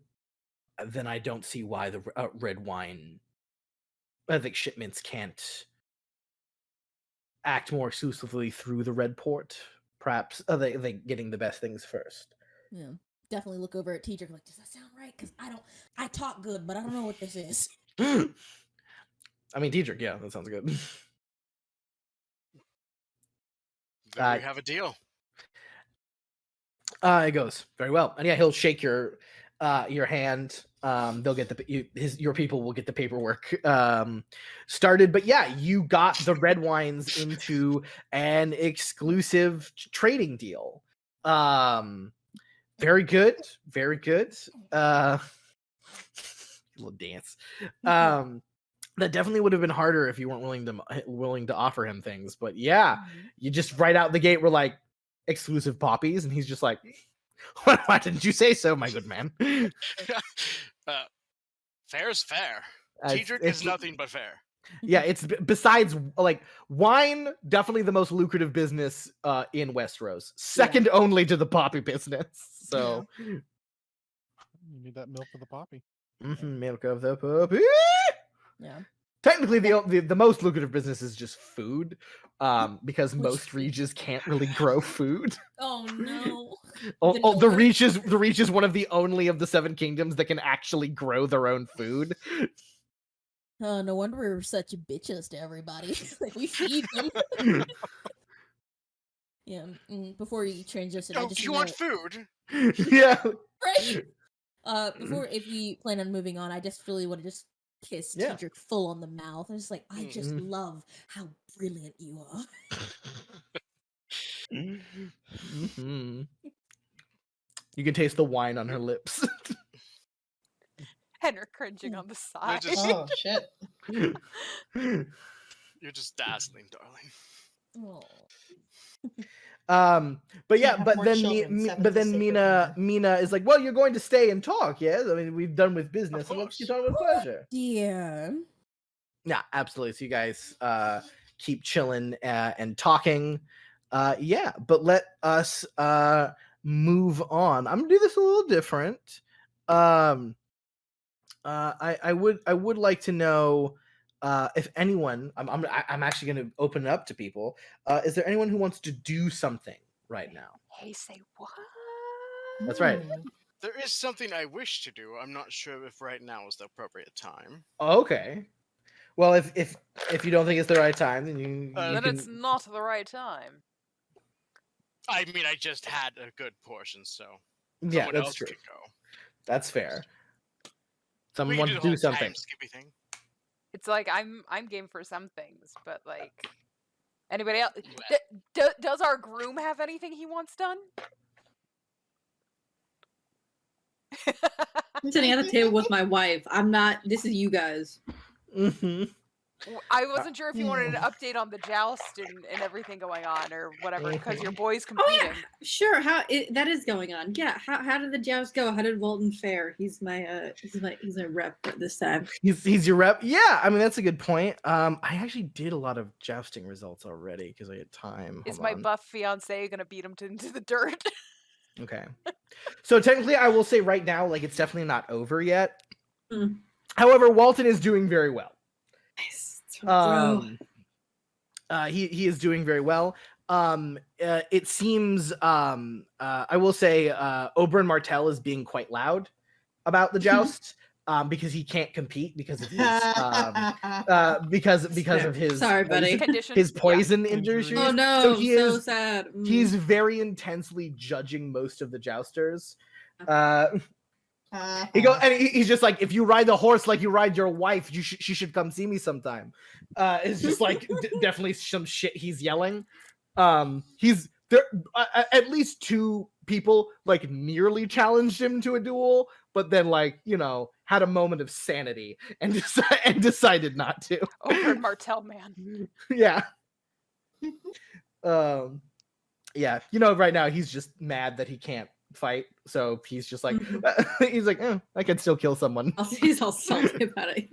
I don't see why the red wine, I think, shipments can't act more exclusively through the red port. Perhaps they getting the best things first. Yeah. Definitely look over at teacher like, does that sound right? Because I talk good, but I don't know what this is. I mean, Diedrich, yeah, that sounds good. Then we have a deal. It goes very well, and yeah, he'll shake your hand. They'll get your people will get the paperwork started. But yeah, you got the red wines into an exclusive trading deal. Very good, very good. Little dance. That definitely would have been harder if you weren't willing to offer him things. But yeah, you just right out the gate were like, exclusive poppies, and he's just like, why didn't you say so, my good man? Fair's fair. T-Drick is nothing but fair. Yeah, it's besides like wine, definitely the most lucrative business in Westeros, second only to the poppy business. So you need that milk of the poppy. Milk of the poppy. Yeah. Technically, the most lucrative business is just food, because most regions can't really grow food. Oh no! The Reach is one of the only of the 7 kingdoms that can actually grow their own food. Oh, no wonder we're such bitches to everybody. Like we feed them. Yeah. Before you transition, Oh, do you want food? Yeah. Right. Before, if you plan on moving on, I just really want to just kiss Teacher full on the mouth. I'm just like, I just love how brilliant you are. You can taste the wine on her lips. Henric cringing on the side. Oh shit! You're You're just dazzling, darling. But yeah, Can't have but more then children, seven's but a then sacred Mina is like, well, you're going to stay and talk, yes? I mean, we've done with business, Of so let's get course. on with pleasure. Yeah. Yeah, absolutely. So you guys keep chilling and talking. Yeah, but let us move on. I'm gonna do this a little different. I would like to know if anyone. I'm actually gonna open it up to people. Is there anyone who wants to do something right now? Hey, say what? That's right. There is something I wish to do. I'm not sure if right now is the appropriate time. Okay. Well, if you don't think it's the right time, then you Then can. it's not the right time. I mean, I just had a good portion, so Yeah, someone that's else true. can go. That's fair. We Someone can wants do to the whole do something. time skippy thing. It's like I'm game for some things, but like anybody else? Does our groom have anything he wants done? I'm sitting at the table with my wife. I'm not. This is you guys. Mm-hmm. I wasn't sure if you wanted an update on the joust and everything going on or whatever, because your boy's competing. Oh yeah, sure. That is going on? Yeah. How did the joust go? How did Walton fare? He's my rep this time. He's your rep. Yeah, I mean that's a good point. I actually did a lot of jousting results already because I had time. Is Hold my on. buff fiance gonna beat him into the dirt? Okay. So technically, I will say right now, like it's definitely not over yet. Hmm. However, Walton is doing very well. Nice. Bro. He is doing very well. It seems I will say Oberyn Martell is being quite loud about the joust because he can't compete because of his because of his Sorry, buddy. Condition. his Yeah. poison injuries. Oh no, So he so is sad. he's very intensely judging most of the jousters. He goes and he's just like, if you ride the horse like you ride your wife, she should come see me sometime. It's just like definitely some shit he's yelling. He's there. At least two people like nearly challenged him to a duel, but then like had a moment of sanity and decided not to. Oberyn Martell, man. Yeah. Yeah. Right now he's just mad that he can't fight, so he's just like he's like I can still kill someone. He's all salty about it.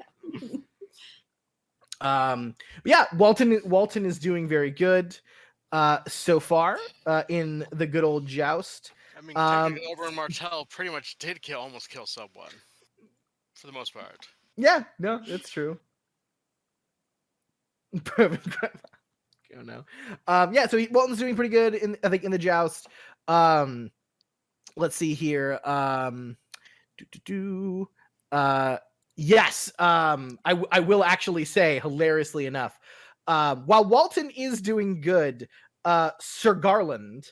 But yeah, Walton is doing very good so far in the good old joust. I mean, technically, Oberyn Martell pretty much did almost kill someone, for the most part. Yeah, no, that's true. Oh no. Yeah, so Walton's doing pretty good in the joust. Let's see here. Yes. I will actually say, hilariously enough, while Walton is doing good, Sir Garland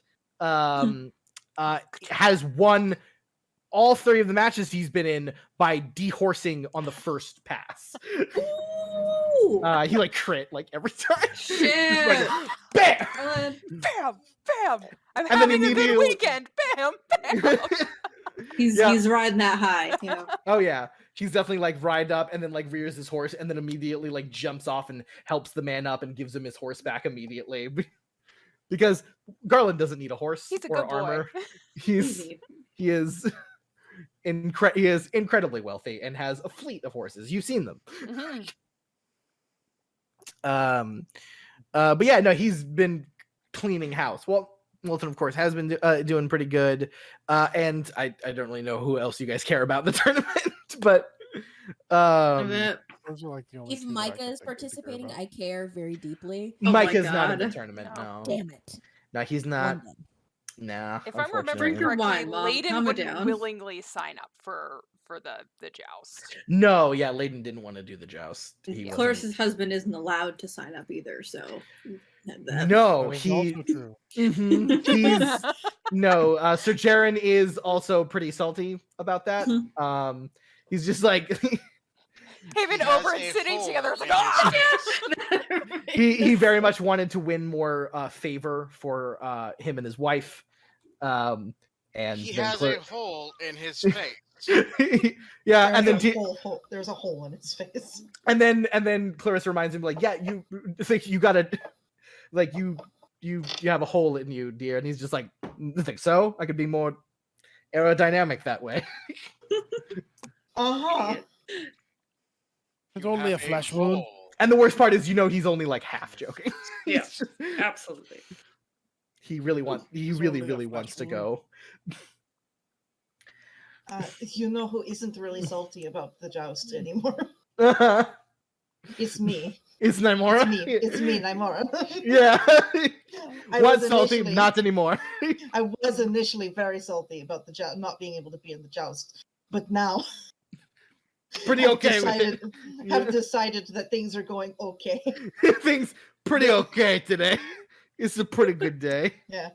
has won all 3 of the matches he's been in by dehorsing on the first pass. He like crit like every time. Shit. Like, bam! Bam! Bam! I'm And then having a good immediately- weekend. Bam! Bam! He's riding that high. Oh yeah, he's definitely like ride up and then like rears his horse and then immediately like jumps off and helps the man up and gives him his horse back immediately. Because Garland doesn't need a horse He's a or good boy. armor. He is incredibly wealthy and has a fleet of horses. You've seen them. Mhm. But yeah, no, he's been cleaning house. Well, Walton, of course, has been doing pretty good. And I don't really know who else you guys care about in the tournament, but Those are like the only If two that I Micah can is think of to care participating, about. I care very deeply. Oh my Micah's not in the God. tournament. No, Damn it. no, he's not. One then. Nah. If I'm remembering Drink your correctly, wine, Mom. Layden Calm it wouldn't down. willingly sign up for the joust. No, yeah, Layden didn't want to do the joust. He Claris's husband isn't allowed to sign up either, so. wasn't. No, That is he. also true. Mhm, he's no. Sir Jaren is also pretty salty about that. He's just like Him and He has Oberyn a sitting foal together. It's like, in oh, his shit! he very much wanted to win more favor for him and his wife. And He then has a hole in his face. Yeah, and then there's a hole in his face. and then Clarissa reminds him, like, yeah, you think you gotta, like, you have a hole in you, dear, and he's just like, I think so. I could be more aerodynamic that way. Uh-huh. It's You only a have flesh wound. hole. And the worst part is, he's only like half joking. Yeah. He's just- Absolutely. he really wants. He It's really, only a really flesh wants to wound. go. You know who isn't really salty about the joust anymore? It's me. It's Naimora. It's me, Naimora. Yeah. I Once was salty, initially- not anymore. I was initially very salty about the not being able to be in the joust, but now Pretty have okay with it. have decided that things are going okay. Things pretty okay today. It's a pretty good day. Yeah.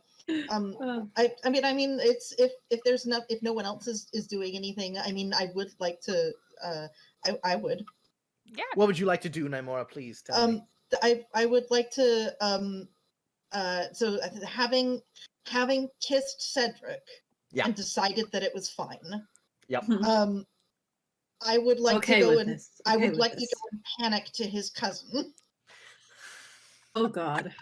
Oh, I mean, it's if there's if no one else is doing anything, I mean, I would like to. I would. Yeah. What would you like to do, Naimora? Please tell me. I would like to so having kissed Cedric Yeah. and decided that it was fine. Yep. I would like okay to go with and this. I Okay would with like this. to go and panic to his cousin. Oh God.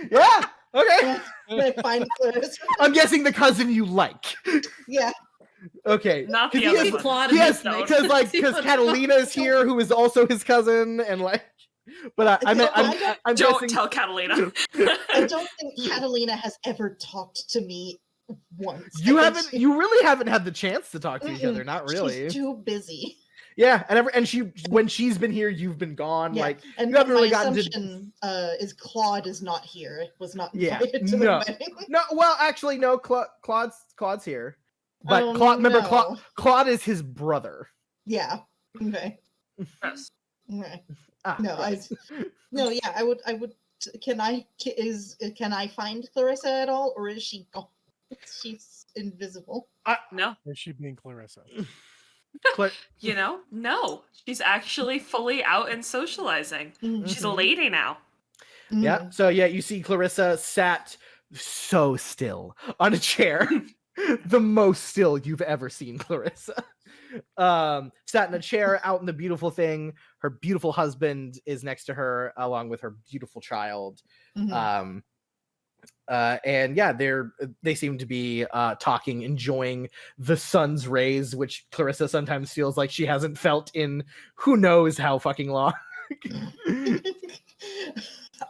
Yeah. Okay. When I find Clarissa. I'm guessing the cousin you like. Yeah. Okay. Not 'Cause the he other has- one. Claude He and has Nick. because See what- Catalina is here, who is also his cousin, and like. But I'm Don't guessing. tell Catalina. I don't think Catalina has ever talked to me once. You I think haven't. You really haven't had the chance to talk to each Mm-mm. other. Not really. She's too busy. Yeah, and when she's been here, you've been gone. Yeah. Like And you haven't really my gotten to. assumption is Claude is not here. Was not Yeah, invited to the no. wedding. No, well, actually, no. Claude's here, but Oh, Claude. Remember, no. Claude is his brother. Yeah. Okay. Gross. Okay. Ah, No, right. No, yeah, I would. Can I find Clarissa at all, or is she gone? She's invisible. No. Or is she being Clarissa? Cla- You know? No. She's actually fully out and socializing. She's a Mhm. lady now. Yeah. So yeah, you see Clarissa sat so still on a chair, the most still you've ever seen Clarissa. Sat in a chair out in the beautiful thing. Her beautiful husband is next to her, along with her beautiful child. Mhm. And yeah, they seem to be talking, enjoying the sun's rays, which Clarissa sometimes feels like she hasn't felt in who knows how fucking long.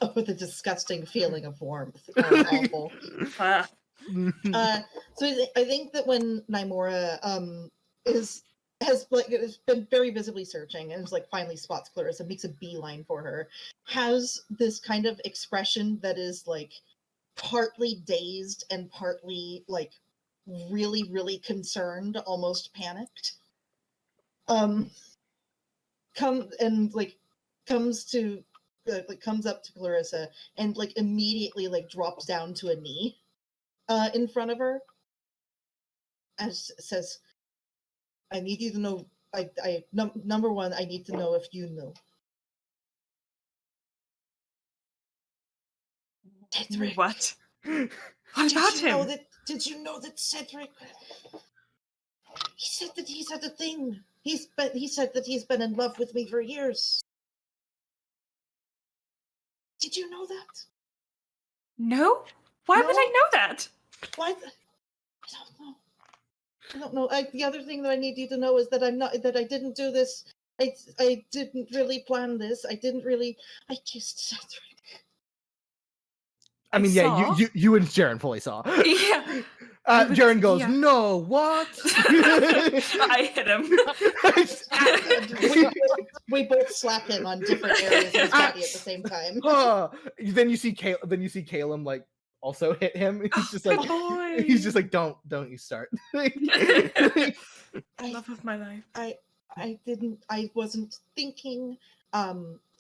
Oh, the disgusting feeling of warmth. Oh, awful. So I think that when Naimora has been very visibly searching and is like finally spots Clarissa, makes a beeline for her, has this kind of expression that is like partly dazed and partly like really, really concerned, almost panicked. Comes up to Clarissa and like immediately like drops down to a knee in front of her and says, I need you to know, number one, I need to know if you knew. Cedric, What? What about him? Did you know that Cedric? He said that he's had a thing. He said that he's been in love with me for years. Did you know that? No? Why would No. I know that? Why? I don't know. The other thing that I need you to know is that I didn't do this. I didn't really plan this. I kissed Cedric. I mean, saw. you and Jaren fully saw. Yeah. I was- Jaren goes, yeah. no, what? I hit him. We both slap him on different areas of his body at the same time. Then you see Caleb like also hit him. He's just like Boy. he's just like don't you start. I, Love of my life. I wasn't thinking.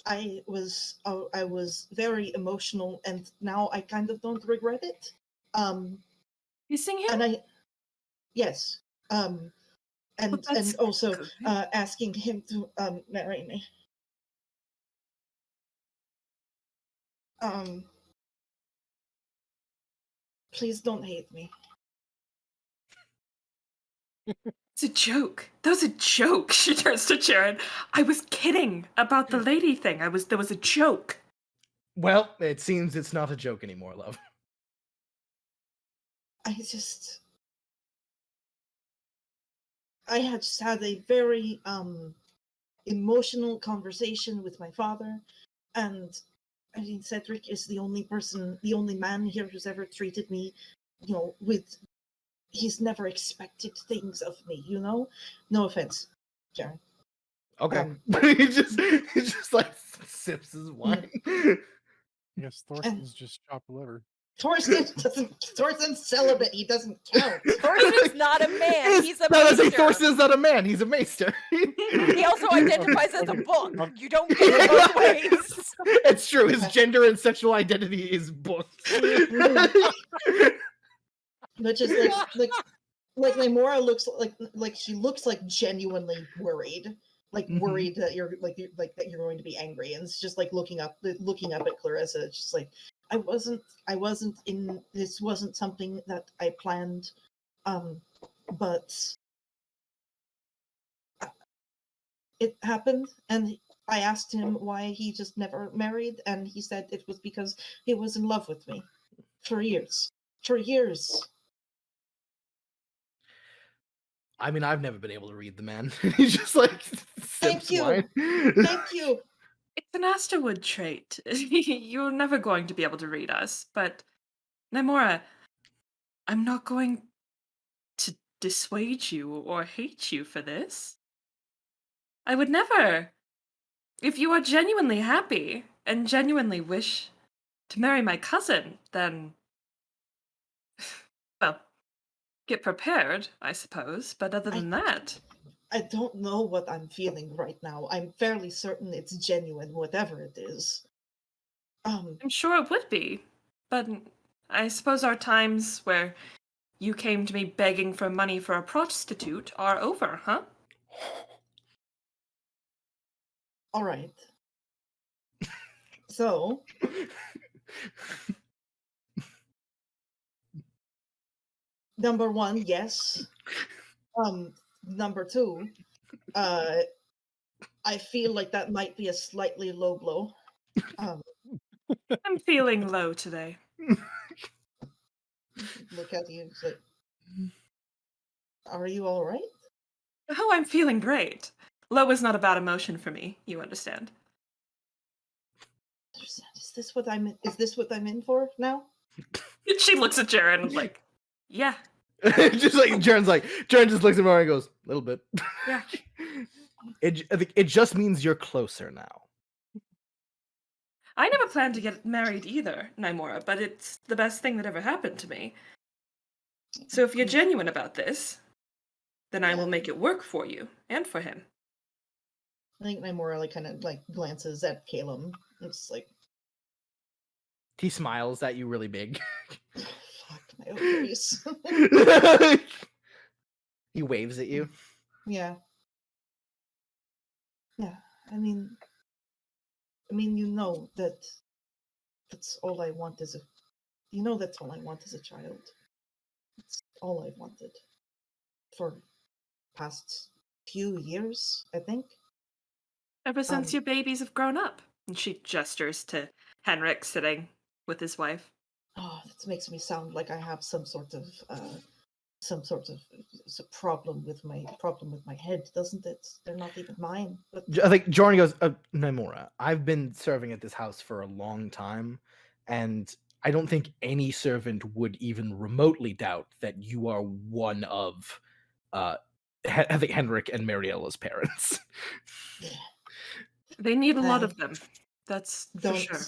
I was very emotional, and now I kind of don't regret it. Kissing him? And yes. And that's also good. asking him to marry me. Please don't hate me. It's a joke. That was a joke. She turns to Jaren. I was kidding about the lady thing. There was a joke. Well, it seems it's not a joke anymore, love. I had just had a very emotional conversation with my father, and I mean, Cedric is the only man here who's ever treated me, he's never expected things of me, No offense, Jaren. Okay. he just like sips his wine. Yes, Thorsten's just chopped liver. Thorsten's celibate, he doesn't count. Thorsten's not a man, he's a No, I say maester. Thorsten's not a man, he's a maester. He also identifies as a book. You don't get it both ways. It's true, his gender and sexual identity is booked. Which is like Namora looks like she looks like genuinely worried. Worried that you're that you're going to be angry, and it's just like looking up at Clarissa. It's just like I wasn't in this wasn't something that I planned, but it happened, and I asked him why he just never married, and he said it was because he was in love with me for years. I mean, I've never been able to read the man. He's just like, Thank you. wine. Thank you. It's an Asterwood trait. You're never going to be able to read us, but Namora, I'm not going to dissuade you or hate you for this. I would never. If you are genuinely happy and genuinely wish to marry my cousin, then, well, get prepared, I suppose. But other than that, I don't know what I'm feeling right now. I'm fairly certain it's genuine, whatever it is. I'm sure it would be. But I suppose our times where you came to me begging for money for a prostitute are over, huh? All right. So, number one, yes. Number two, I feel like that might be a slightly low blow. I'm feeling low today. Look at you, it's like, are you all right? Oh, I'm feeling great. Low is not a bad emotion for me, you understand. Is this what I'm in for now? She looks at Jaren like, yeah. just like Jaren just looks at Mario and goes, a little bit. Yeah. It just means you're closer now. I never planned to get married either, Naimora, but it's the best thing that ever happened to me. So if you're genuine about this, then I will make it work for you and for him. I think Naimora kind of glances at Caleb. It's like He smiles at you really big. fuck my ovaries. He waves at you. Yeah. I mean, that's all I want as a that's all I want as a child. It's all I wanted for past few years, I think. Ever since your babies have grown up. And she gestures to Henric sitting with his wife. Oh, that makes me sound like I have some sort of problem with my head, doesn't it? They're not even mine. But I think Jordan goes, Naimora, I've been serving at this house for a long time, and I don't think any servant would even remotely doubt that you are one of I think Henric and Mariella's parents. They need a lot of them. That's for sure.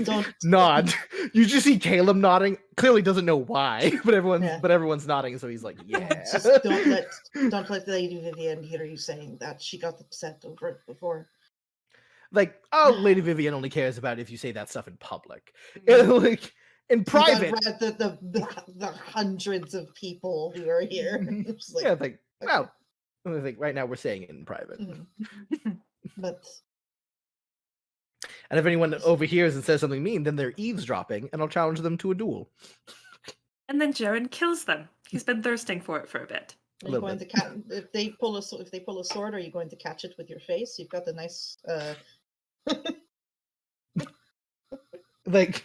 Don't nod. You just see Caleb nodding. Clearly doesn't know why, but everyone's nodding, so he's like, yeah. Just don't let Lady Vivian hear you saying that. She got upset over it before. Like, oh, Lady Vivian only cares about if you say that stuff in public. Like in private. The hundreds of people who are here. Like, yeah, like, wow. I think right now we're saying it in private. But and if anyone overhears and says something mean, then they're eavesdropping, and I'll challenge them to a duel. And then Jaren kills them. He's been thirsting for it for a bit. A Are you little going bit. to if they pull a sword, are you going to catch it with your face? You've got the nice Like,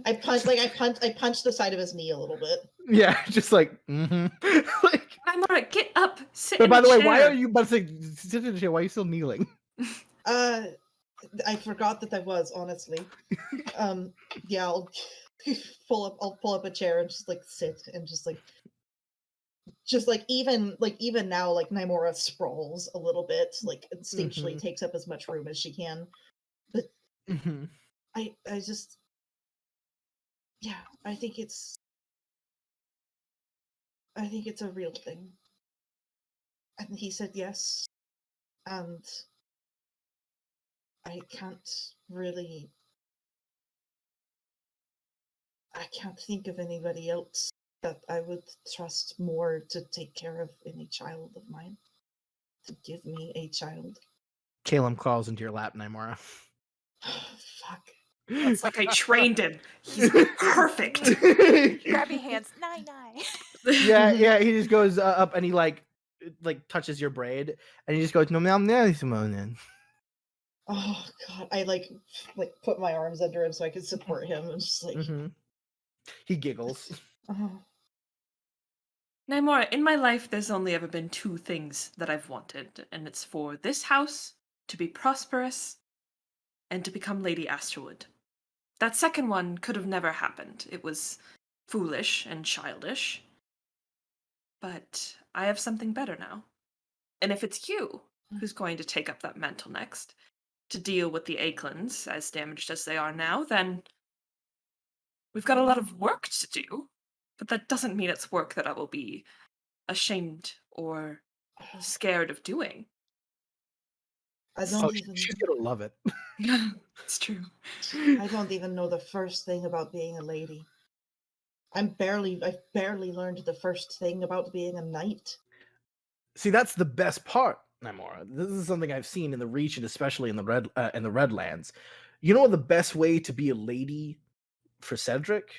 I punched the side of his knee a little bit. yeah, just like, like. I'm alright. Get up. Sit But in by a the way, chair. why are you? But like, sit in the chair. Why are you still kneeling? I forgot that I was, honestly. Yeah, I'll pull up a chair and just like sit and just even now, like Nymora sprawls a little bit, like instinctually takes up as much room as she can. But I just, yeah, I think it's a real thing. And he said yes, and I can't think of anybody else that I would trust more to take care of any child of mine, to give me a child. Caleb crawls into your lap, Nymora. Fuck. It's like I trained him. He's perfect. Grabby hands. Nine. yeah. He just goes up and he like touches your braid, and he just goes, no, Simone. Oh god, I like put my arms under him so I could support him, and just like, He giggles. oh. Nymora, in my life, there's only ever been two things that I've wanted, and it's for this house to be prosperous and to become Lady Asterwood. That second one could have never happened. It was foolish and childish. But I have something better now. And if it's you who's going to take up that mantle next, to deal with the Akelins, as damaged as they are now, then we've got a lot of work to do. But that doesn't mean it's work that I will be ashamed or scared of doing. I don't even. She's gonna love it. It's true. I don't even know the first thing about being a lady. I've barely learned the first thing about being a knight. See, that's the best part, Nymora. This is something I've seen in the Reach and especially in the Redlands. You know the best way to be a lady for Cedric?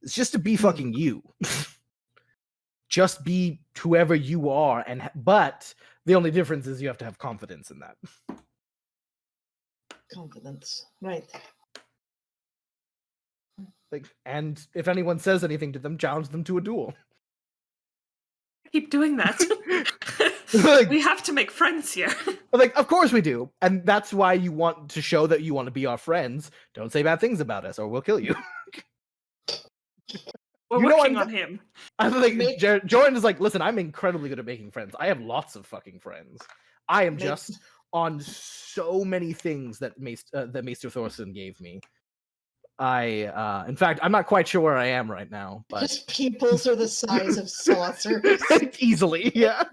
It's just to be fucking you. Just be whoever you are, but the only difference is you have to have confidence in that. Confidence, right? Like, and if anyone says anything to them, challenge them to a duel. Keep doing that. Like, we have to make friends here. Like, of course we do, and that's why you want to show that you want to be our friends. Don't say bad things about us, or we'll kill you. We're working on him. I think Jordan is like, listen, I'm incredibly good at making friends. I have lots of fucking friends. I am just on so many things that Maester Thorson gave me. In fact, I'm not quite sure where I am right now, but his pupils are the size of saucers. Easily, yeah.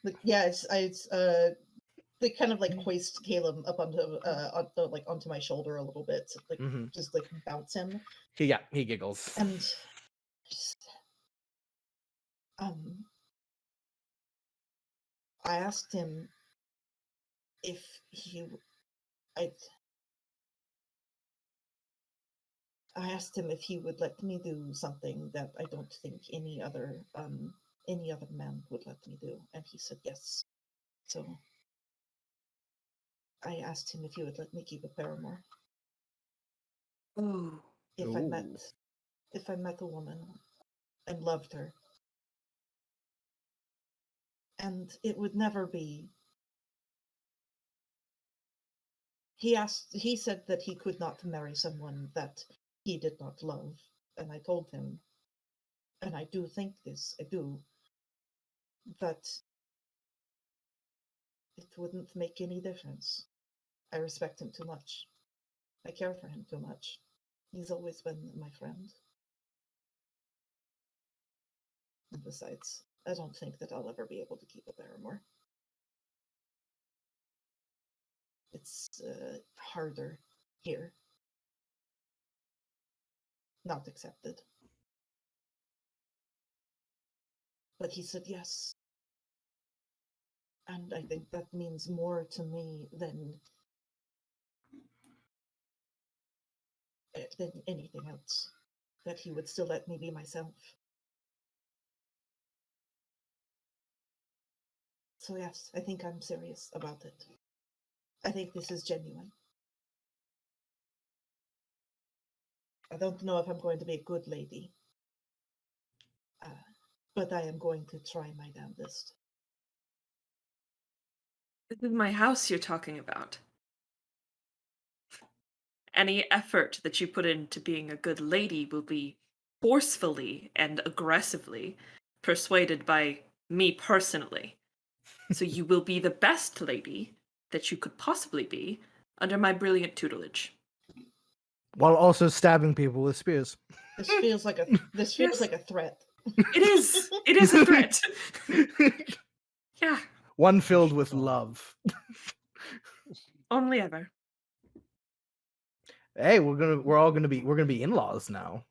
But yeah, they kind of like hoist Caleb up onto my shoulder a little bit, like just like bounce him. Yeah, he giggles. And just, I asked him if he would let me do something that I don't think any other man would let me do, and he said yes. So I asked him if he would let me keep a paramour. Oh. If I met a woman and loved her, and it would never be. He said that he could not marry someone that he did not love, and I told him, and I do think this, that it wouldn't make any difference. I respect him too much. I care for him too much. He's always been my friend. And besides, I don't think that I'll ever be able to keep a paramour. It's harder here. Not accepted. But he said yes. And I think that means more to me than anything else. that he would still let me be myself. So yes, I think I'm serious about it. I think this is genuine. I don't know if I'm going to be a good lady, but I am going to try my damnedest. This is my house you're talking about. Any effort that you put into being a good lady will be forcefully and aggressively persuaded by me personally. So you will be the best lady that you could possibly be under my brilliant tutelage. While also stabbing people with spears. This feels like a Yes. like a threat. It is. It is a threat. Yeah. One filled with love. Only ever. Hey, we're gonna be in-laws now.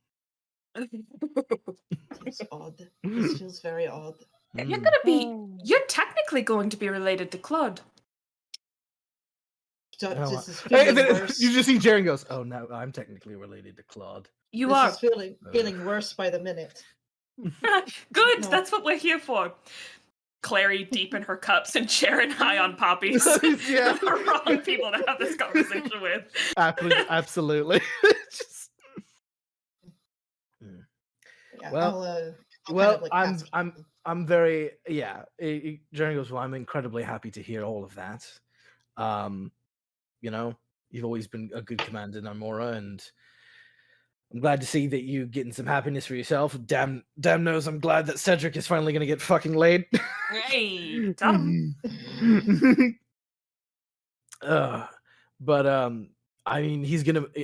It's odd. This feels very odd. You're technically going to be related to Claude. This is Hey, feeling then worse. you just see Jaren goes, "Oh no, I'm technically related to Claude." You This are. is feeling worse by the minute. Good, No. that's what we're here for. Clary deep in her cups and Sharon high on poppies. Yeah. The wrong people to have this conversation with. Absolutely. Just- Yeah, Well, I'll well, kind of, like, ask you. I'm very Jaren goes, "Well, I'm incredibly happy to hear all of that. You know, you've always been a good commander, Namora, and I'm glad to see that you getting some happiness for yourself. Damn knows I'm glad that Cedric is finally gonna get fucking laid." Hey, got him. But I mean,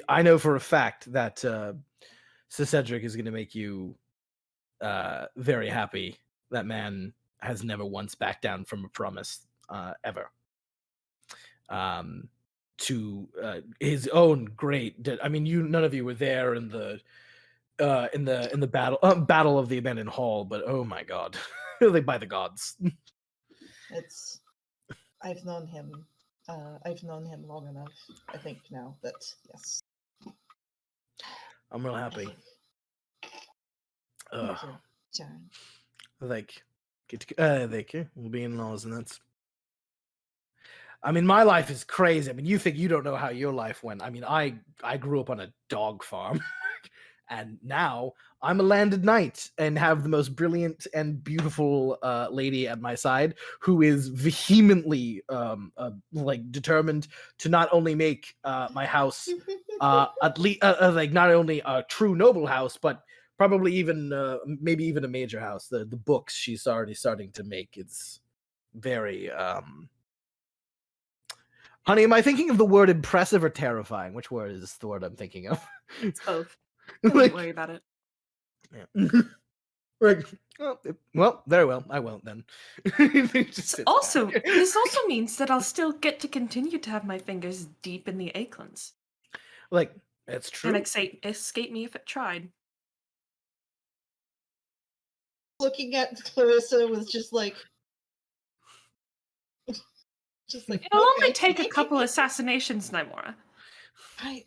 I know for a fact that Sir Cedric is gonna make you very happy. That man has never once backed down from a promise, ever. To his own I mean, none of you were there in the battle of the abandoned hall, but oh my god, like by the gods. I've known him. I've known him long enough. I think now that yes. I'm real happy. Me too, Jaren. Like, thank you. We'll be in-laws, and that's. I mean, my life is crazy. I mean, you think you don't know how your life went. I mean, I grew up on a dog farm, and now I'm a landed knight and have the most brilliant and beautiful lady at my side who is vehemently like determined to not only make my house at least like not only a true noble house, but probably even maybe even a major house. The books she's already starting to make is very Honey, am I thinking of the word impressive or terrifying? Which word is the word I'm thinking of? It's both. Don't Like, worry about it. yeah. Like, well, very well. I won't then. This also means that I'll still get to continue to have my fingers deep in the acorns. Like, that's true. And escape me if it tried. Looking at Clarissa was just like It'll only take a couple assassinations, Nymora.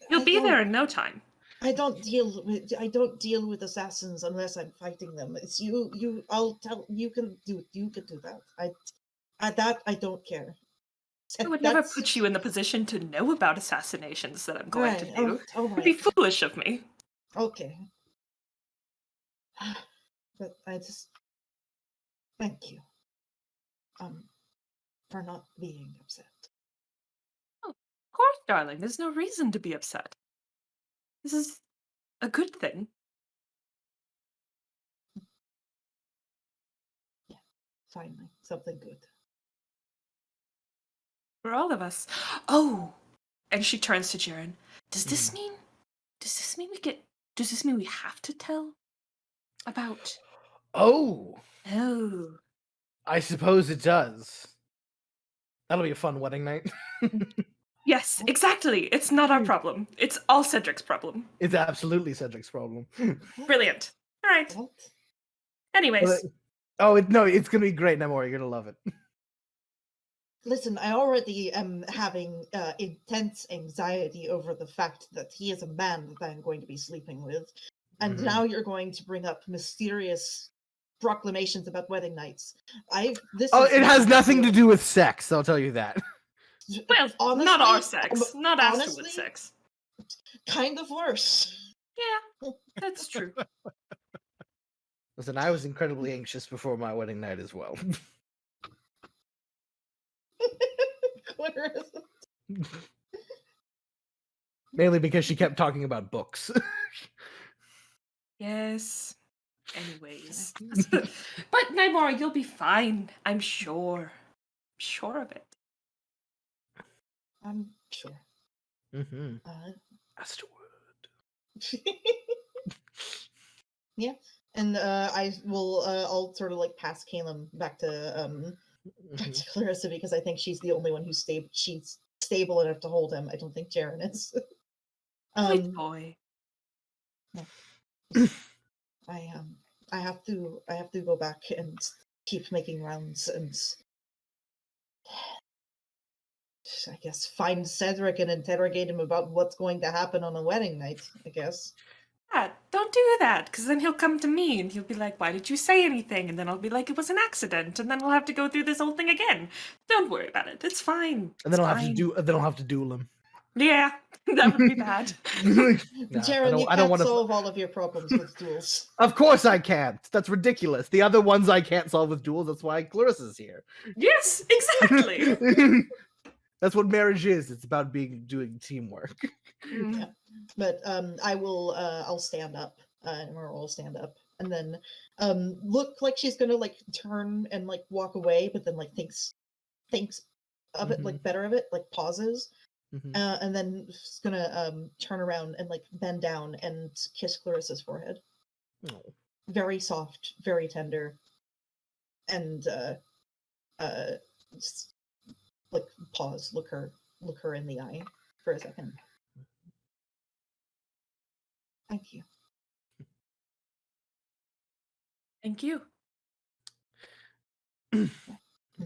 You'll be there in no time. I don't deal with assassins unless I'm fighting them. It's you. I'll tell you can do that. I don't care. I would never put you in the position to know about assassinations that I'm going to do. It'd be foolish of me. Okay. But I just thank you. For not being upset. Oh, of course, darling. There's no reason to be upset. This is a good thing. Yeah, finally, something good. For all of us. Oh! And she turns to Jaren. Does this mean we have to tell about? Oh. I suppose it does. That'll be a fun wedding night. Yes, exactly. It's not our problem. It's all Cedric's problem. It's absolutely Cedric's problem. Brilliant. All right. What? Anyways. It's gonna be great, Namor. You're gonna love it. Listen, I already am having intense anxiety over the fact that he is a man that I'm going to be sleeping with. and Mhm. now you're going to bring up mysterious proclamations about wedding nights. This Oh, is it has not nothing to ideal. do with sex. I'll tell you that. Well, not our sex. Not honestly, afterward sex. kind of worse. Yeah, that's true. Listen, I was incredibly anxious before my wedding night as well. Clarissa. Mainly because she kept talking about books. Yes. Anyways. But Nymora, you'll be fine. I'm sure. Sure of it. I'm sure. Mm-hmm. Uh, Astward. yeah, and I'll sort of like pass Caleb back to Clarissa because I think she's the only one who's stable. She's stable enough to hold him. I don't think Jaren is. Sweet boy. I have to go back and keep making rounds and I guess find Cedric and interrogate him about what's going to happen on a wedding night, I guess. Yeah, don't do that, because then he'll come to me and he'll be like, why did you say anything? And then I'll be like, it was an accident, and then we'll have to go through this whole thing again. Don't worry about it. It's fine. And then It's I'll have to fine. do. Then I'll have to duel him. Yeah, that would be bad. Jaren, you I don't can't want to. solve all of your problems with duels. Of course I can't. That's ridiculous. The other ones I can't solve with duels. That's why Clarissa's here. Yes, exactly. That's what marriage is. It's about doing teamwork. Mm. Yeah. But I'll stand up. Nora will stand up, and then look like she's gonna like turn and like walk away, but then like thinks of it, like better of it, like pauses, and then she's gonna turn around and like bend down and kiss Clarissa's forehead. Oh. Very soft, very tender, and just, like pause, look her in the eye for a second. Thank you. Thank you. And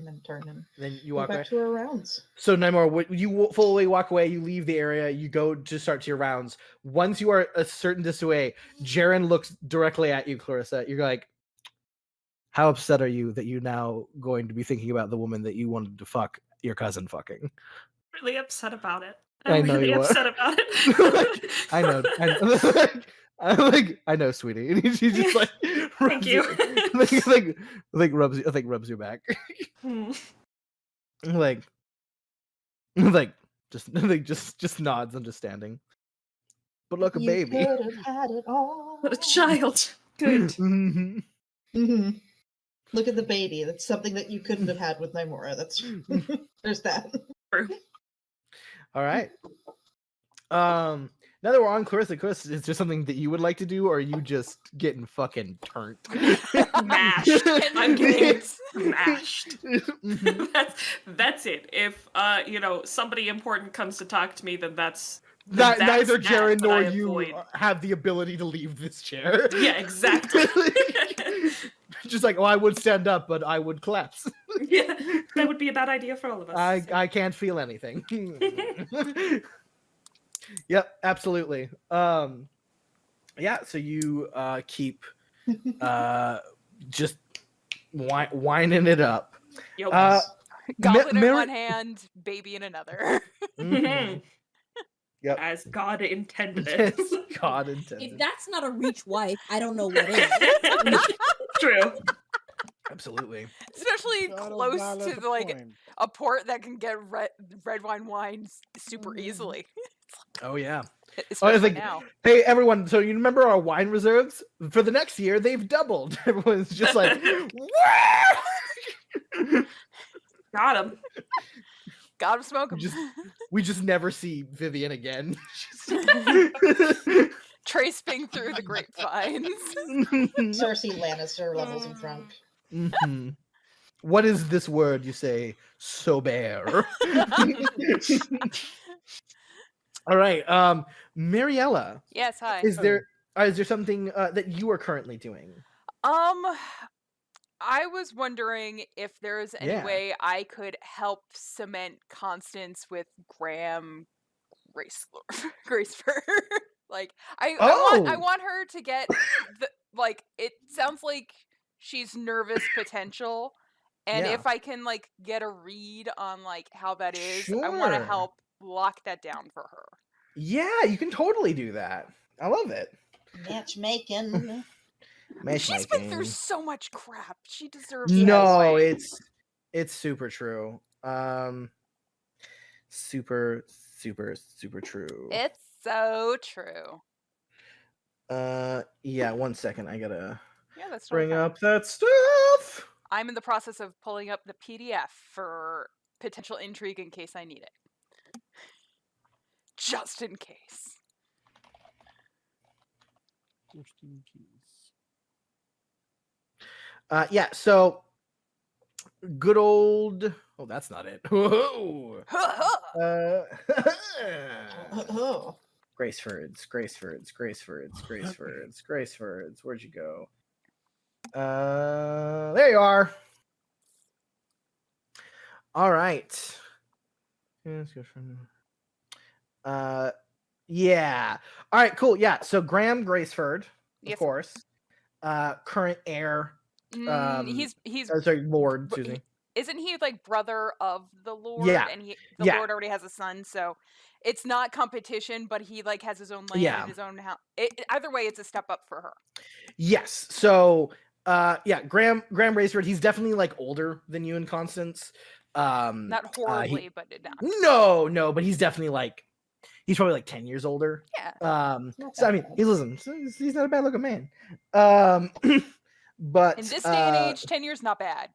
then turn and Then you go walk away. back to our rounds. So Nymor, you fully walk away. You leave the area. You go to start to your rounds. Once you are a certain distance away, Jaren looks directly at you, Clarissa. You're like, "How upset are you that you're now going to be thinking about the woman that you wanted to fuck your cousin fucking?" Really upset about it. I I'm know really you are. upset about it. I know. I know, sweetie. And she just like Thank you. rubs your back. Hmm. like just nods, understanding. But look, a You baby. could have had it all. What a child. Good. Mhm. Mm-hmm. Look at the baby. That's something that you couldn't have had with Nymora. That's there's that. True. All right. Now that we're on Clarissa, is there something that you would like to do, or are you just getting fucking turned? Mashed. I'm getting smashed. Mhm. That's it. If somebody important comes to talk to me, then that's Neither that, Jaren but nor I you avoid. have the ability to leave this chair. Yeah, exactly. Just like, oh, I would stand up, but I would collapse. Yeah, that would be a bad idea for all of us. I can't feel anything. Yep, absolutely. Yeah, so you keep just winding it up. Yo, Goblin in Mary- one hand, baby in another. Mhm. Yep. as God intended Yes, it. God If intended. that's not a reach wife, I don't know what is. True. Absolutely. Especially God, oh, close God, to that's the, like point. a port that can get red wine super easily. Oh yeah. Especially like- now. Hey everyone, so you remember our wine reserves? For the next year, they've doubled. Everyone's just like, "What?" Got him. Gotta smoke 'em. We just never see Vivian again. Tracing through the grapevines. Cersei Lannister levels of drunk. Mhm. What is this word you say? Sober. All right. Mariella, Yes, hi. is there something that you are currently doing? I was wondering if there's any Yeah. way I could help cement Constance with Graham Gracefur. Like I Oh! want her to get the like. It sounds like she's nervous potential, and Yeah. if I can like get a read on like how that is, I want to Sure. help lock that down for her. Yeah, you can totally do that. I love it. Matchmaking. She's been through Matchmaking. so much crap. She deserves No, joy. it's super true. Super true. It's so true. Yeah, 1 second. I gotta Yeah, that's totally bring fine. up that stuff. I'm in the process of pulling up the PDF for potential intrigue in case I need it. Just in case. Just in case. Yeah, so good old. Oh, that's not it. Whoa. Oh. Gracefords. Where'd you go? There you are. All right. Yeah. All right, cool. Yeah. So Graham Graceford, Yes. of course. Current heir. He's sorry, Lord, excuse me. Isn't he like brother of the Lord? Yeah. And the Yeah. Lord already has a son, so it's not competition, but he like has his own land Yeah. and his own house. Either way, it's a step up for her. Yes. So yeah, Graham Graceford, he's definitely like older than you and Constance. Not horribly, but not. No, but he's definitely like he's probably like 10 years older. Yeah. So I mean, he's not a bad looking man. But in this day and age, 10 years not bad.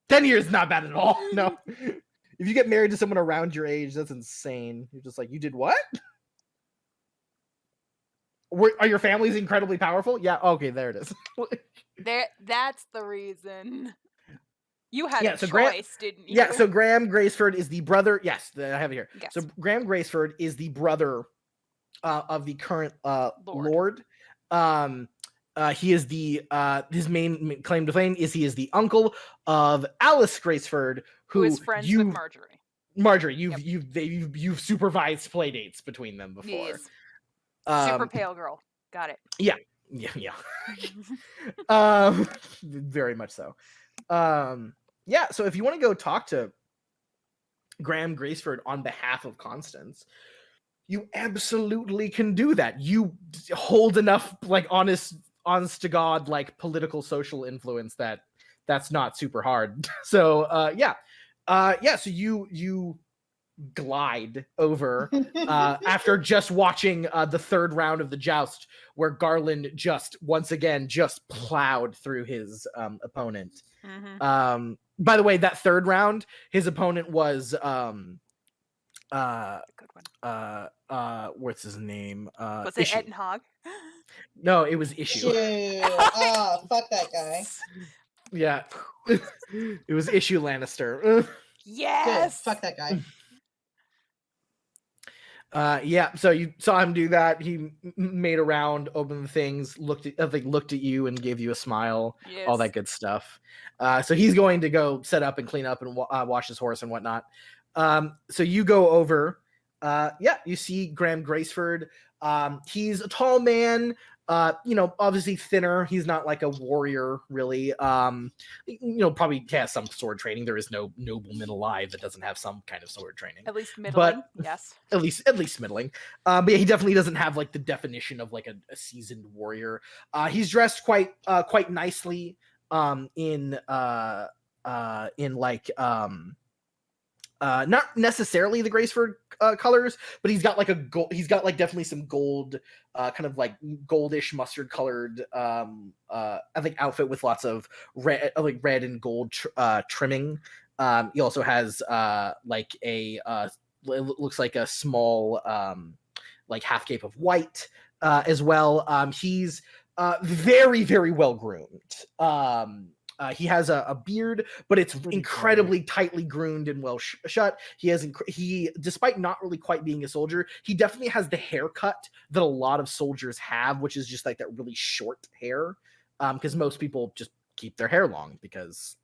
10 years not bad at all. No. If you get married to someone around your age, that's insane. You're just like, you did what? Are your families incredibly powerful? Yeah, okay, there it is. That's the reason. You had a so choice, didn't you? Yeah, so Graham Graceford is the brother. Yes, I have it here. Yes. So Graham Graceford is the brother of the current Lord. He is the his main claim to fame is he is the uncle of Alice Graceford, who is friends with Marjorie. Marjorie, you've supervised play dates between them before. Yes. Super pale girl. Got it. Yeah. Very much so. Yeah, so if you want to go talk to Graham Graceford on behalf of Constance, you absolutely can do that. You hold enough like honest to God like political social influence that's not super hard. So so you glide over after just watching the third round of the joust, where Garland just once again just plowed through his opponent. Mm-hmm. By the way, that third round, his opponent was good one. What's his name? Was it Ed and Hogg? No, it was Issue. Fuck that guy. Yeah. It was Issue Lannister. Yes. Good. Fuck that guy. Yeah, so you saw him do that. He made a round, opened the things, looked at you and gave you a smile. Yes. All that good stuff. So he's going to go set up and clean up and wash his horse and whatnot. So you go over. You see Graham Graceford. He's a tall man. Obviously thinner. He's not like a warrior, really. Probably has some sword training. There is no nobleman alive that doesn't have some kind of sword training. At least middling, but, yes. At least middling. But yeah, he definitely doesn't have like the definition of like a seasoned warrior. He's dressed quite nicely. In not necessarily the Graceford colors, but he's got like definitely some gold, kind of like goldish mustard colored I think outfit with lots of red and gold trimming. He also has like it looks like a small like half cape of white as well. He's very, very well groomed. He has a beard, but it's incredibly tightly groomed and well shut. He, despite not really quite being a soldier, he definitely has the haircut that a lot of soldiers have, which is just like that really short hair. Because most people just keep their hair long, because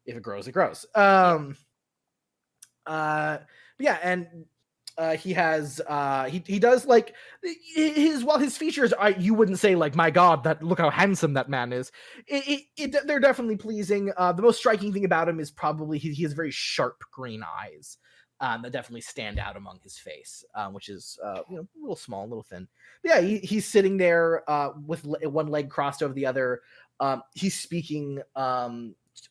if it grows, it grows. He has he does like his features are, you wouldn't say like, my god, that look how handsome that man is. They're definitely pleasing. The most striking thing about him is probably he has very sharp green eyes that definitely stand out among his face, which is a little small, a little thin. But yeah, he's sitting there with one leg crossed over the other. He's speaking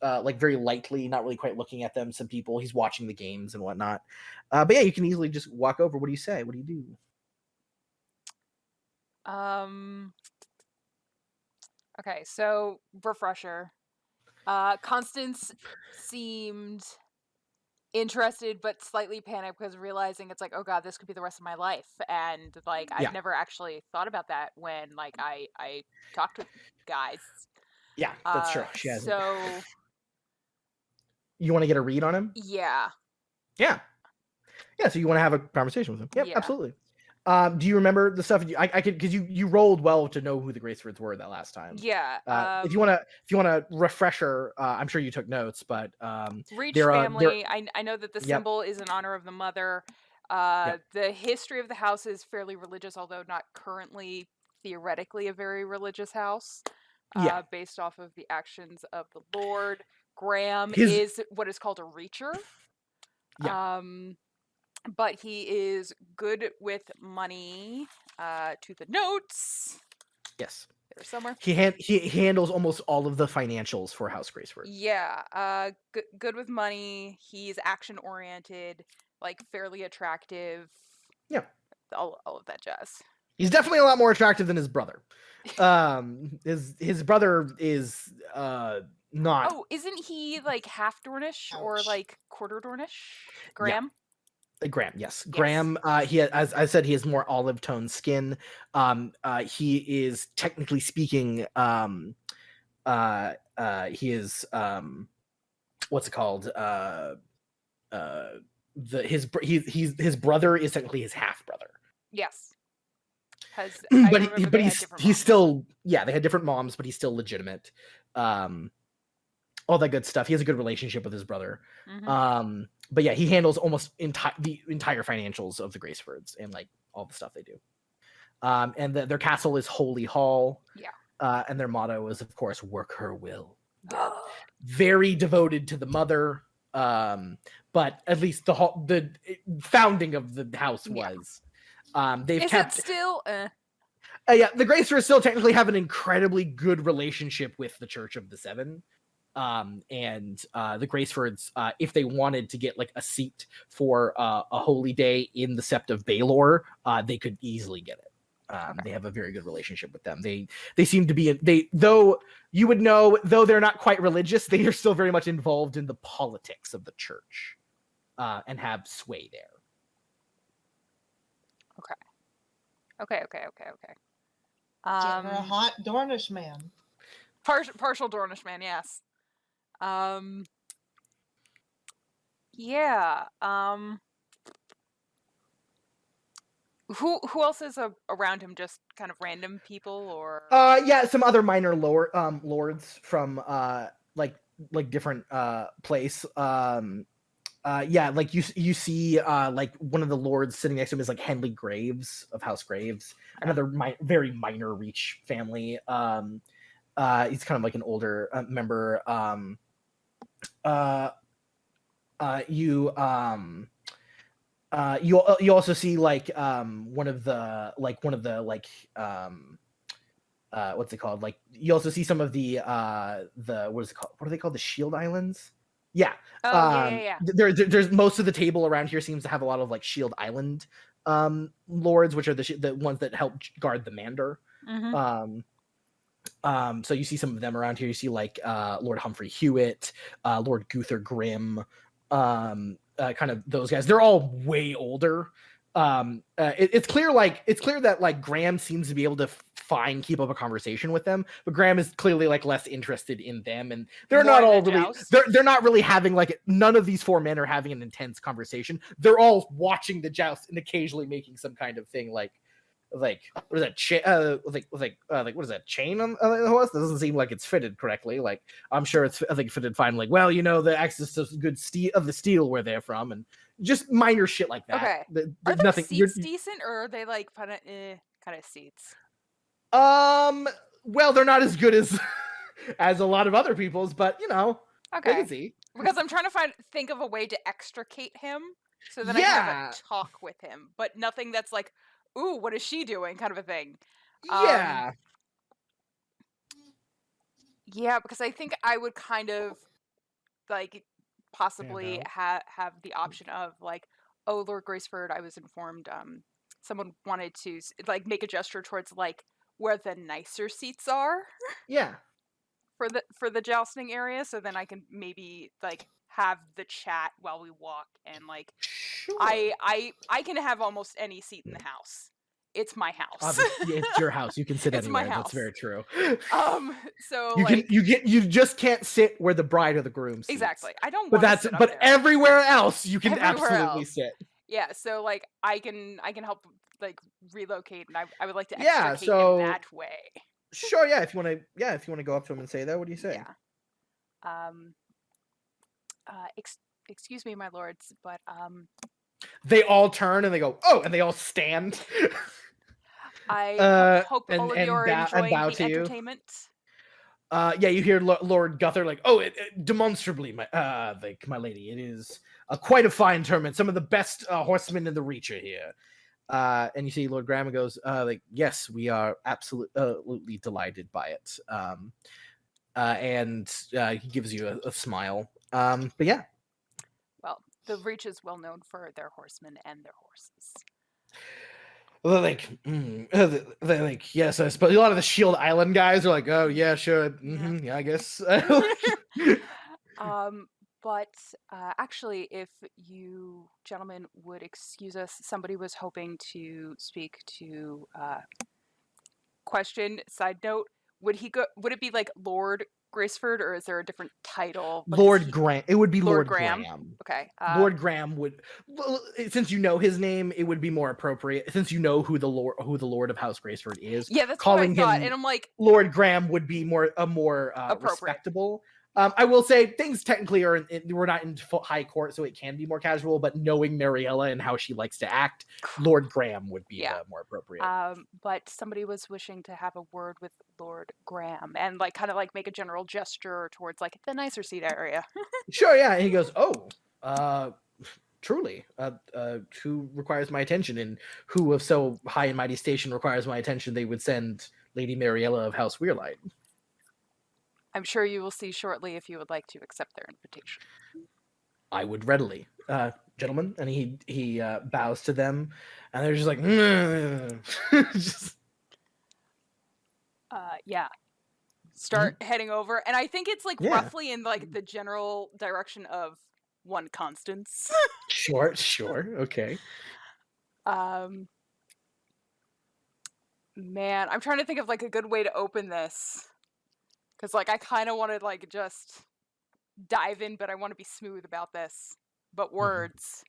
like very lightly, not really quite looking at them. Some people, he's watching the games and whatnot. But yeah, you can easily just walk over. What do you say? What do you do? Okay, so refresher. Constance seemed interested but slightly panicked because realizing it's like, oh god, this could be the rest of my life, and like I've never actually thought about that when like I talked with guys. Yeah, that's true. She hasn't. So you want to get a read on him? Yeah. So you want to have a conversation with him? Yep, Yeah. absolutely. Do you remember the stuff I could, because you rolled well to know who the Gracefords were that last time. Yeah. If you wanna refresher, I'm sure you took notes, but Reach they're, family. I know that the Yep. symbol is in honor of the mother. The history of the house is fairly religious, although not currently theoretically a very religious house. Yeah. Based off of the actions of the Lord. Graham His- is what is called a reacher. Yeah. But he is good with money. To the notes. Yes. There somewhere. He handles almost all of the financials for House Graceford. Yeah. Good with money. He's action oriented, like fairly attractive. Yeah. All of that jazz. He's definitely a lot more attractive than his brother. His brother is not. Oh, isn't he like half Dornish or Ouch. like quarter Dornish? Graham? Graham, yes. Graham, as I said, he has more olive tone skin. He is technically speaking, he is what's it called? His brother is technically his half brother. Yes. But he's still, they had different moms, but he's still legitimate. All that good stuff. He has a good relationship with his brother. Mm-hmm. But yeah, he handles almost the entire financials of the Gracefords and like all the stuff they do. And their castle is Holy Hall. Yeah. And their motto is, of course, work her will. Very devoted to the mother. But at least the founding of the house was. They've kept it still. Yeah, the Gracefords still technically have an incredibly good relationship with the Church of the Seven. And the Gracefords, if they wanted to get like a seat for a holy day in the Sept of Baelor, they could easily get it. They have a very good relationship with them. They seem to be though they're not quite religious, they are still very much involved in the politics of the church, and have sway there. Okay. Give her a hot Dornish man. Partial Dornish man, yes. Yeah. Who else is around him? Just kind of random people, or? Yeah, some other minor lords from like different place. Yeah, like you see like one of the lords sitting next to him is like Henley Graves of House Graves, another very minor Reach family. He's kind of like an older member. You also see like one of the what's it called? Like you also see some of the what is it called? What are they called? The Shield Islands? Yeah. Yeah. There's most of the table around here seems to have a lot of like Shield Island lords, which are the ones that help guard the Mander. Mm-hmm. So you see some of them around here. You see like Lord Humphrey Hewitt, Lord Guther Grimm, kind of those guys. They're all way older. It's clear that like Graham seems to be able to keep up a conversation with them, but Graham is clearly like less interested in them, and they're not all really they're not really having like, none of these four men are having an intense conversation. They're all watching the joust and occasionally making some kind of thing like like what is that what is that chain on the horse? That doesn't seem like it's fitted correctly. Like I'm sure it's fitted fine. Like, well, the access to good steel where they're from, and just minor shit like that. Okay. Are their Nothing. seats decent, or are they like kind of seats? Well, they're not as good as as a lot of other people's, but they Okay. can see. Because I'm trying to think of a way to extricate him so that I can have a talk with him, but nothing that's like, ooh, what is she doing? Kind of a thing. Yeah. Yeah, because I think I would kind of like possibly have the option of like, oh, Lord Graceford, I was informed someone wanted to like make a gesture towards like where the nicer seats are. Yeah. For the jousting area, so then I can maybe like have the chat while we walk, and like Sure. I can have almost any seat in the house. It's my house. It's your house. You can sit It's my anywhere. house. That's very true. So you just can't sit where the bride or the groom sits. Exactly. I don't. But sit but up there. everywhere else you can Everywhere absolutely else. sit. Yeah. So like I can help like relocate, and I would like to Yeah, extricate so- him that way. Sure. Yeah. If you want to go up to him and say that, what do you say? Yeah. Excuse me, my lords, but They all turn and they go, oh, and they all stand. I hope all of you are and enjoying bow the to you. entertainment. Yeah, you hear Lord Guthar like, oh, demonstrably, my lady, it is quite a fine tournament. Some of the best horsemen in the Reach are here. And you see Lord Graham goes, yes, we are absolutely delighted by it. And he gives you a smile. But yeah. Well, the Reach is well known for their horsemen and their horses. They're like, yes, I suppose a lot of the Shield Island guys are like, oh yeah, sure, yeah, I guess. But actually, if you gentlemen would excuse us, somebody was hoping to speak to. Question. Side note: would it be like Lord Graceford, or is there a different title? Lord Graham. It would be Lord Lord Graham. Graham. Okay. Lord Graham would, since you know his name, it would be more appropriate. Since you know who the Lord of House Graceford is. Yeah, that's calling what I thought, him and I'm like, Lord Graham would be more respectable. I will say things technically are we're not in high court, so it can be more casual. But knowing Mariella and how she likes to act, Lord Graham would be more appropriate. But somebody was wishing to have a word with Lord Graham and like kind of like make a general gesture towards like the nicer seat area. Sure, yeah. And he goes, oh, truly, who requires my attention, and who of so high and mighty station requires my attention? They would send Lady Mariella of House Weirlight. I'm sure you will see shortly if you would like to accept their invitation. I would readily, gentlemen. And he bows to them, and they're just like, yeah. Start heading over, and I think it's like roughly in like the general direction of one Constance. Sure, okay. Man, I'm trying to think of like a good way to open this. Because, like, I kind of want to, like, just dive in, but I want to be smooth about this. But words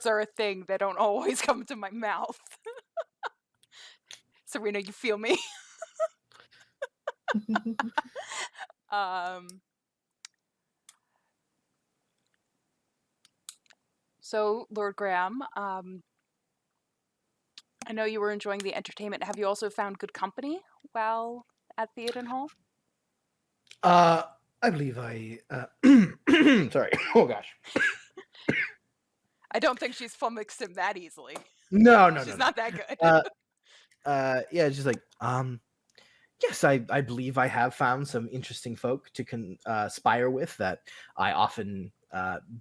are a thing that don't always come to my mouth. Serena, you feel me? So, Lord Graham, I know you were enjoying the entertainment. Have you also found good company while at Tholden Hall? I believe I sorry. Oh gosh. I don't think she's flummoxed him that easily. No. She's not that good. Yeah, it's just like, yes, I believe I have found some interesting folk to conspire with that I often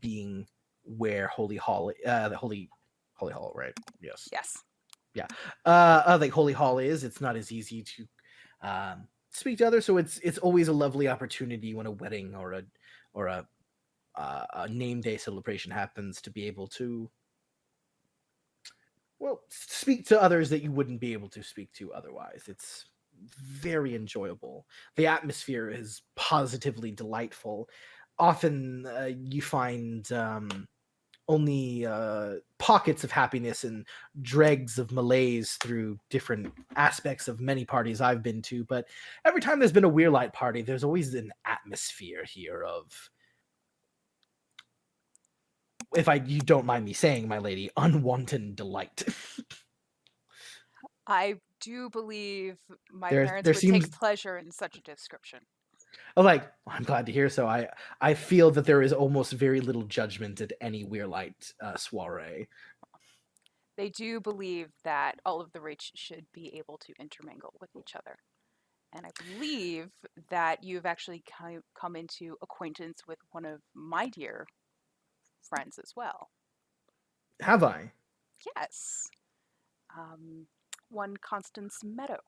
being where Holy Hall the Holy Hall, right? Yes. Yeah. Like Holy Hall is, it's not as easy to speak to others, so it's always a lovely opportunity when a wedding or a name day celebration happens to be able to speak to others that you wouldn't be able to speak to otherwise. It's very enjoyable. The atmosphere is positively delightful. Often you find pockets of happiness and dregs of malaise through different aspects of many parties I've been to. But every time there's been a Weirlight party, there's always an atmosphere here of, if you don't mind me saying, my lady, unwanted delight. I do believe my There parents would seems- take pleasure in such a description. I'm glad to hear so. I feel that there is almost very little judgment at any Weirlight soiree. They do believe that all of the rich should be able to intermingle with each other. And I believe that you've actually come into acquaintance with one of my dear friends as well. Have I? Yes. One Constance Meadow.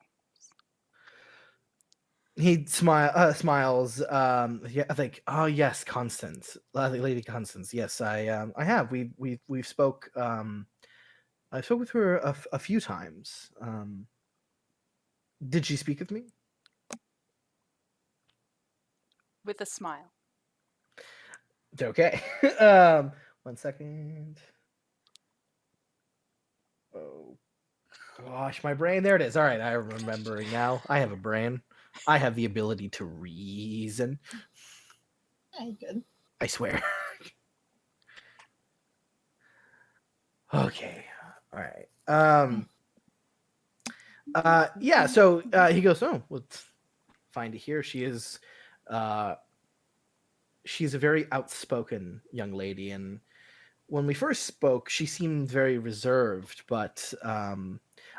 He smiles. Yeah, I think. Oh yes, Constance, Lady Constance. Yes, I have. We've spoke. I spoke with her a few times. Did she speak of me? With a smile. Okay. 1 second. Oh gosh, my brain. There it is. All right, I'm remembering now. I have a brain. I have the ability to reason. Good. I swear. Okay. All right. Yeah, so he goes, oh, well, it's fine to hear. She's a very outspoken young lady, and when we first spoke, she seemed very reserved, but I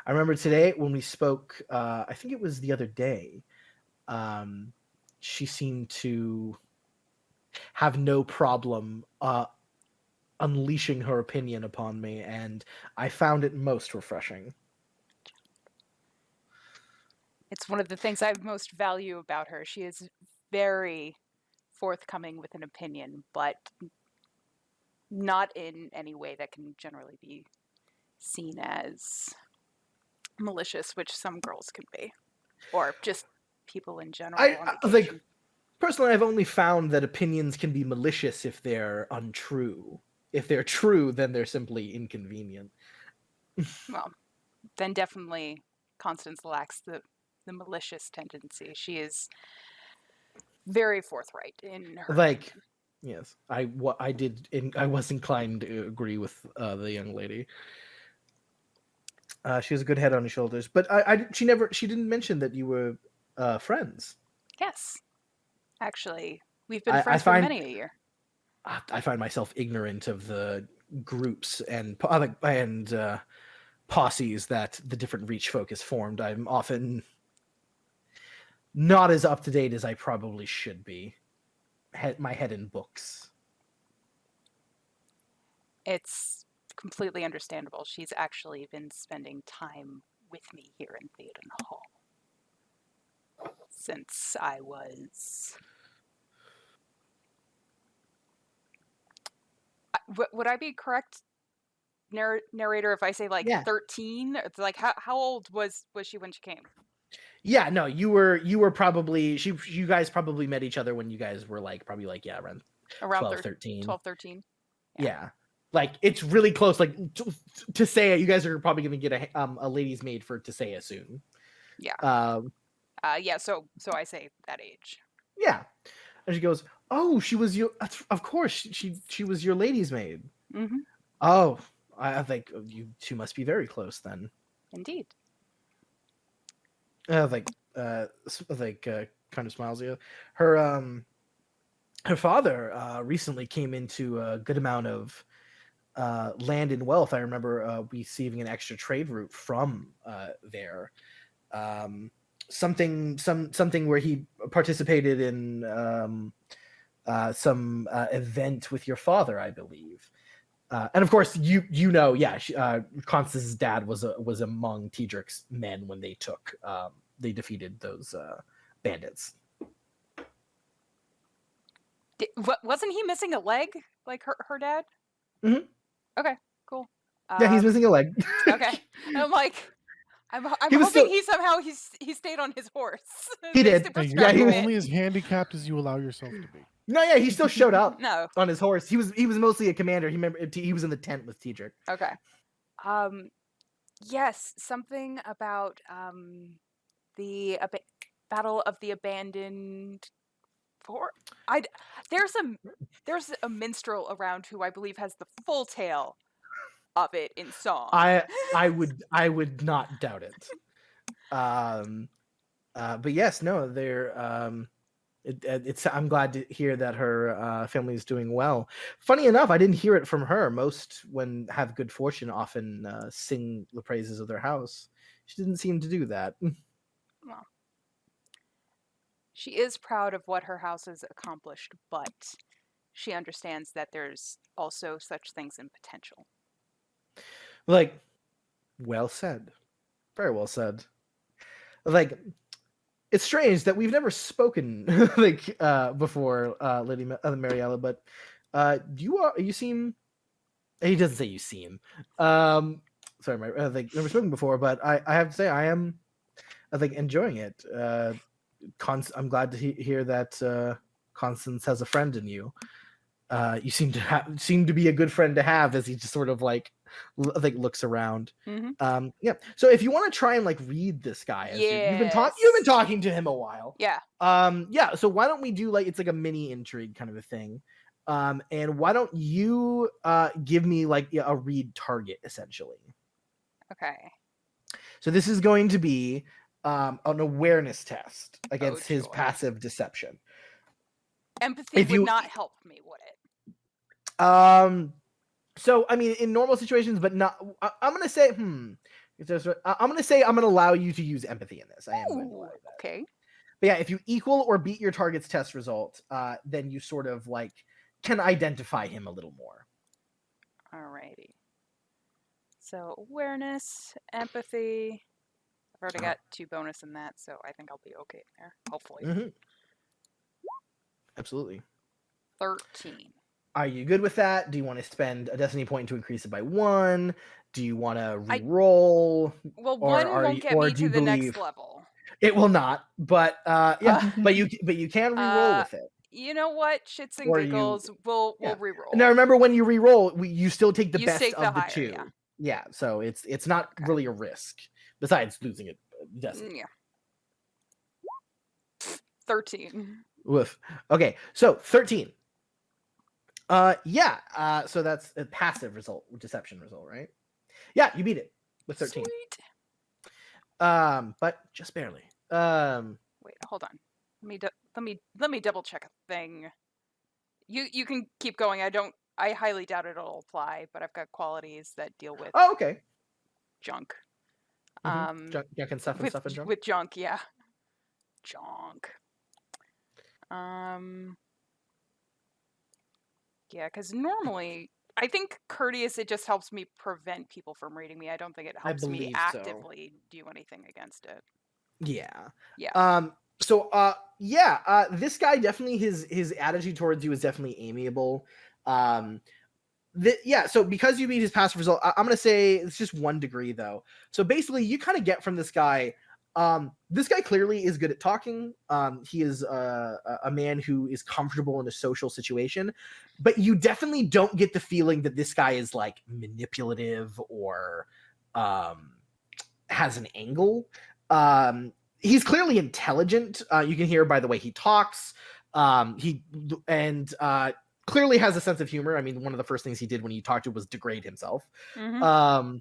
remember today when we spoke, I think it was the other day, she seemed to have no problem unleashing her opinion upon me, and I found it most refreshing. It's one of the things I most value about her. She is very forthcoming with an opinion, but not in any way that can generally be seen as malicious, which some girls can be, or just people in general. I think, personally, I've only found that opinions can be malicious if they're untrue. If they're true, then they're simply inconvenient. Well, then definitely Constance lacks the malicious tendency. She is very forthright in her opinion. Yes, I was inclined to agree with the young lady. She has a good head on her shoulders, but she didn't mention that you were friends. Yes, actually, we've been friends for many a year. I find myself ignorant of the groups and posses that the different Reach folk has formed. I'm often not as up to date as I probably should be. My head in books. It's completely understandable. She's actually been spending time with me here in Tholden Hall since I was... Would I be correct, narrator, if I say 13? It's like, how old was she when she came? Yeah, no, you were probably you guys probably met each other when you guys were probably around 12, 13. 12, 13. Yeah. It's really close. To say it, you guys are probably going to get a lady's maid for Tisea soon. Yeah. Yeah. So I say that age. Yeah. And she goes, "Oh, she was your. Of course, she was your lady's maid." Mm-hmm. Oh, I think you two must be very close then. Indeed. Kind of smiles at you. Her father recently came into a good amount of land and wealth. I remember receiving an extra trade route from there. Something where he participated in some event with your father, I believe. And of course, Constance's dad was among Tedric's men when they defeated those bandits. Wasn't he missing a leg, like her dad? Mm-hmm. Okay, cool. Yeah, he's missing a leg. Okay, I'm hoping he stayed on his horse. He did. Yeah, you're only as handicapped as you allow yourself to be. No, yeah, he still showed up No. on his horse. He was mostly a commander. He was in the tent with Tedric. Okay. Yes, something about the Battle of the Abandoned Fort. There's a minstrel around who I believe has the full tale of it in song. I would not doubt it. But yes, no, they're I'm glad to hear that her family is doing well. Funny enough, I didn't hear it from her. Most, when have good fortune, often sing the praises of their house. She didn't seem to do that. Well, she is proud of what her house has accomplished, but she understands that there's also such things in potential. Like, well said. Very well said. Like, it's strange that we've never spoken before, Lady Mariella, but you seem. He doesn't say you seem. Sorry, never spoken before, but I have to say I am, enjoying it. I'm glad to hear that Constance has a friend in you. You seem to be a good friend to have, as he just sort of looks around. Mm-hmm. Yeah. So if you want to try and you'd this guy, you've been talking to him a while. Yeah. Yeah. So why don't we do it's like a mini intrigue kind of a thing, and why don't you give me a read target essentially? Okay. So this is going to be an awareness test against his joy. passive deception. Empathy would not help me, would it? So I mean, in normal situations, but not. I'm gonna say, I'm gonna allow you to use empathy in this. I am going to allow you that. Okay. But yeah, if you equal or beat your target's test result, then you sort of can identify him a little more. Alrighty. So awareness, empathy. I've already got 2 bonus in that, so I think I'll be okay there. Hopefully. Mm-hmm. Absolutely. 13. Are you good with that? Do you want to spend a destiny point to increase it by 1? Do you want to re-roll? Well, 1 won't get me to the next level. It will not, but yeah, but you can re-roll with it. You know what? Shits and giggles. We'll re-roll. Now remember, when you re-roll, you still take the best of the higher, 2. Yeah, so it's not really a risk besides losing it. Yeah. 13. Woof. Okay, so 13. Yeah. So that's a passive result, deception result, right? Yeah, you beat it with 13. Sweet. But just barely. Wait, hold on. Let me double check a thing. You can keep going. I highly doubt it'll apply, but I've got qualities that deal with junk. Junk and stuff and stuff and junk. With junk, yeah. Junk. Yeah, because normally I think courteous, it just helps me prevent people from reading me. I don't think it helps me actively do anything against it. Yeah. Yeah. So this guy definitely, his attitude towards you is definitely amiable. So because you beat his passive result, I'm gonna say it's just 1 degree though. So basically, you kind of get from this guy. This guy clearly is good at talking. He is a man who is comfortable in a social situation, but you definitely don't get the feeling that this guy is manipulative or has an angle. He's clearly intelligent. You can hear by the way he talks. He clearly has a sense of humor. I mean, one of the first things he did when he talked to was degrade himself. Mm-hmm.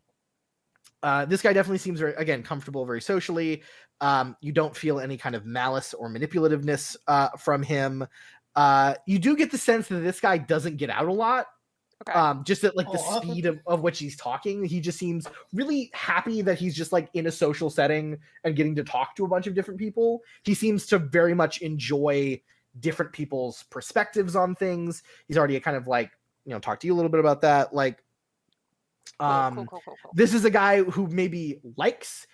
This guy definitely seems very, again, comfortable, very socially. You don't feel any kind of malice or manipulativeness from him. You do get the sense that this guy doesn't get out a lot. Okay. Just at the speed of which he's talking, he just seems really happy that he's just in a social setting and getting to talk to a bunch of different people. He seems to very much enjoy different people's perspectives on things. He's already kind of talked to you a little bit about that. Cool. This is a guy who maybe likes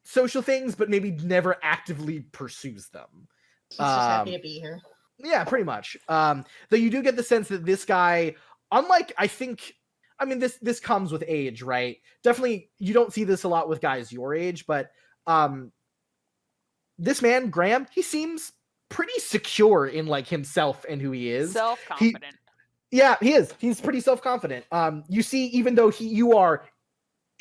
social things, but maybe never actively pursues them. He's just happy to be here. Yeah, pretty much. Though you do get the sense that this guy, unlike, this comes with age, right? Definitely, you don't see this a lot with guys your age, but this man, Graham, he seems pretty secure in like himself and who he is. Self-confident. Yeah, he is. He's pretty self-confident. You see, even though you are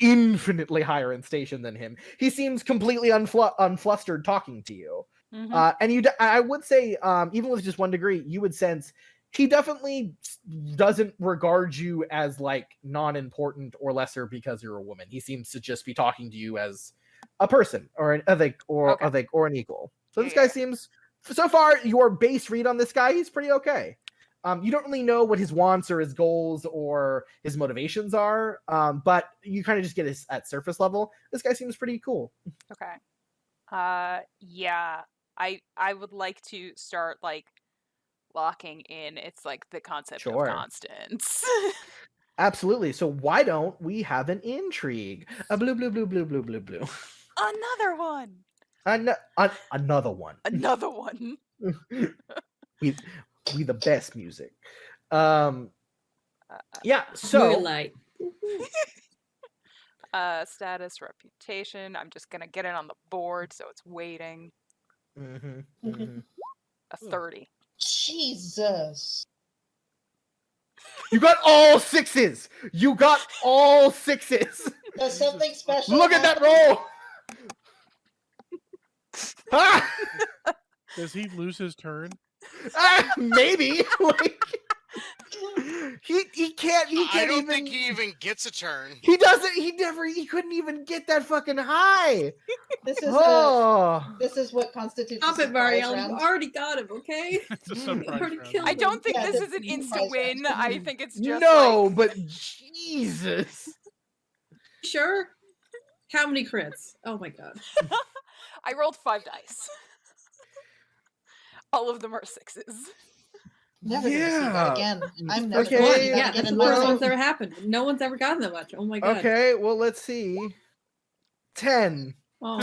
infinitely higher in station than him, he seems completely unflustered talking to you. Mhm. And I would say, even with just 1 degree, you would sense he definitely doesn't regard you as like non-important or lesser because you're a woman. He seems to just be talking to you as a person or an an equal. So this guy Yeah. seems, so far, your base read on this guy, he's pretty okay. You don't really know what his wants or his goals or his motivations are, but you kind of just get his at surface level. This guy seems pretty cool. Okay. Yeah. I would like to start like locking in. It's like the concept of Sure. constants. Absolutely. So why don't we have an intrigue? A blue, blue, blue, blue, blue, blue, blue. Another one. Another one. Another one. we the best music. Yeah. So Weirlight. Status, reputation. I'm just gonna get it on the board so it's waiting. A 30. Jesus. You got all 6s. You got all 6s. Does something special Look at that happen? roll. Ah! Does he lose his turn? Maybe. Like he can't I don't even think he even gets a turn. he doesn't he couldn't even get that fucking high. This is this is what constitutes Stop a it, surprise Marielle. round. You already got him, okay? It's a You surprise already round. killed I him. don't think Yeah, this this is an is instant surprise win. round. I think it's just No, like, but Jesus. Sure? How many crits? Oh my god. I rolled 5 dice. All of them are 6s. Never gonna see Yeah. that again. I'm never Okay. gonna see that Yeah, again that's in the my worst life. one's ever happened. No one's ever gotten that much. Oh my god. Okay, well let's see. 10. Oh,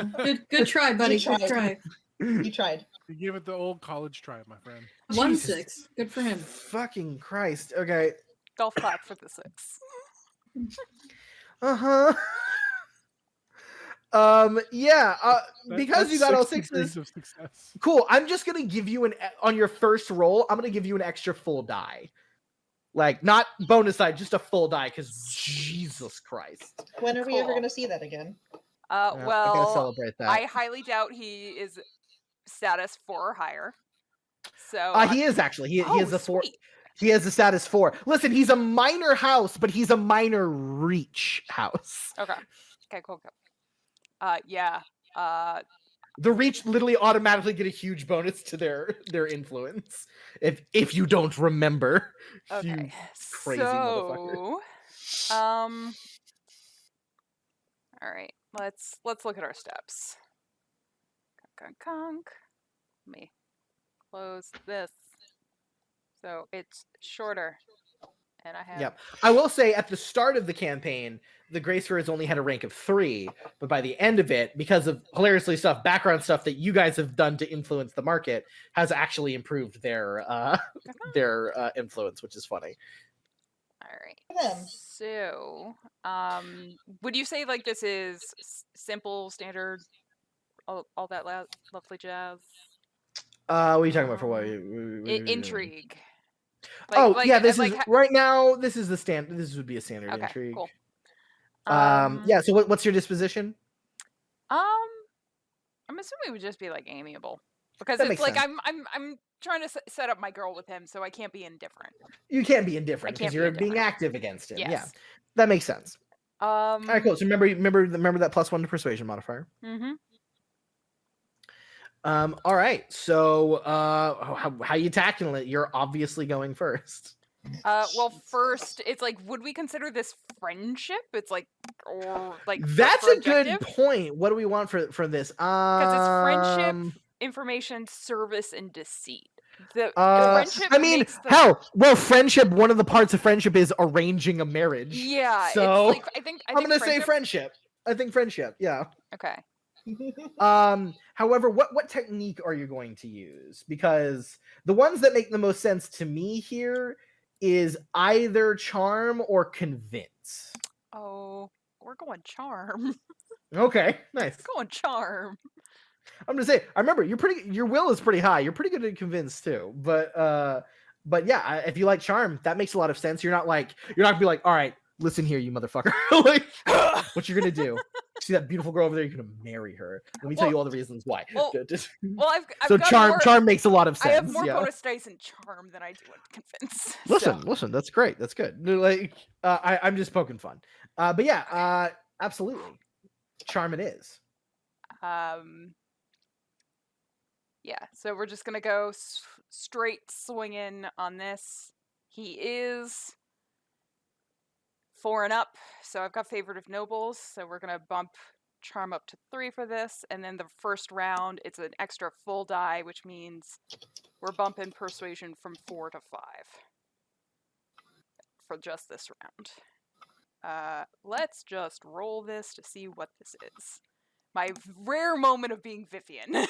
good try, buddy. You Good try. You tried. You give it the old college try, my friend. 1-6. Good for him. Fucking Christ. Okay. Golf clap for the 6. Uh-huh. Yeah, because That's you got all 6 degrees 6s. of success. Cool. I'm just gonna give you on your first roll, I'm gonna give you an extra full die. Like, not bonus die, just a full die, because Jesus Christ. When are we ever Cool. gonna see that again? I gotta Well, celebrate that. I highly doubt he is status 4 or higher. So He is actually. He oh, has a 4. sweet. He has a status 4. Listen, he's a minor house, but he's a minor reach house. Okay. Okay, cool. Yeah. The reach literally automatically get a huge bonus to their influence. If you don't remember. You Okay. crazy motherfucker. So all right. Let's look at our steps. Conk. Let me close this. So it's shorter. And I have Yep. I will say at the start of the campaign, the Grace Fairies only had a rank of 3, but by the end of it, because of hilariously background stuff that you guys have done to influence the market, has actually improved their influence, which is funny. all right. Them. So, would you say like this is simple, standard, all that lovely jazz? What are you talking about for what? Intrigue. Yeah, this like is right now. This is the standard. This would be a standard okay, intrigue. cool. Yeah. So what's your disposition? I'm assuming it would just be like amiable because That it's makes like sense. I'm trying to set up my girl with him, so I can't be indifferent. You can't be indifferent can't because be you're being indifferent. active against him. Yeah, Yes. that makes sense. All right, cool. So remember that +1 to persuasion modifier. Mm-hmm. All right. So how you tackling it? You're obviously going first. Well, first, it's like, would we consider this friendship? It's like, or like That's for a good objective? point. What do we want for this? Because it's friendship, information, service, and deceit. The friendship. I mean, makes the, hell, well, friendship. One of the parts of friendship is arranging a marriage. Yeah. So it's like I think I'm gonna say friendship. I think friendship. Yeah. Okay. However, what technique are you going to use? Because the ones that make the most sense to me here is either charm or convince. Oh, we're going charm. Okay, nice. Going charm. I'm gonna say, I remember your will is pretty high. You're pretty good at convince too. But yeah, if you like charm, that makes a lot of sense. You're not gonna be like, all right, listen here, you motherfucker. Like, what you're gonna do? See that beautiful girl over there? You're gonna marry her. Let me tell you all the reasons why. Well, I've So got charm makes a lot of sense. I have more yeah. bonus dice in charm than I do in convince. Listen, that's great. That's good. Like, I'm just poking fun. But yeah, absolutely, charm it is. Yeah, so we're just gonna go straight swinging on this. He is 4 and up, so I've got favored of nobles, so we're gonna bump charm up to 3 for this, and then the first round, it's an extra full die, which means we're bumping persuasion from 4 to 5 for just this round. Let's just roll this to see what this is. My rare moment of being Vivian.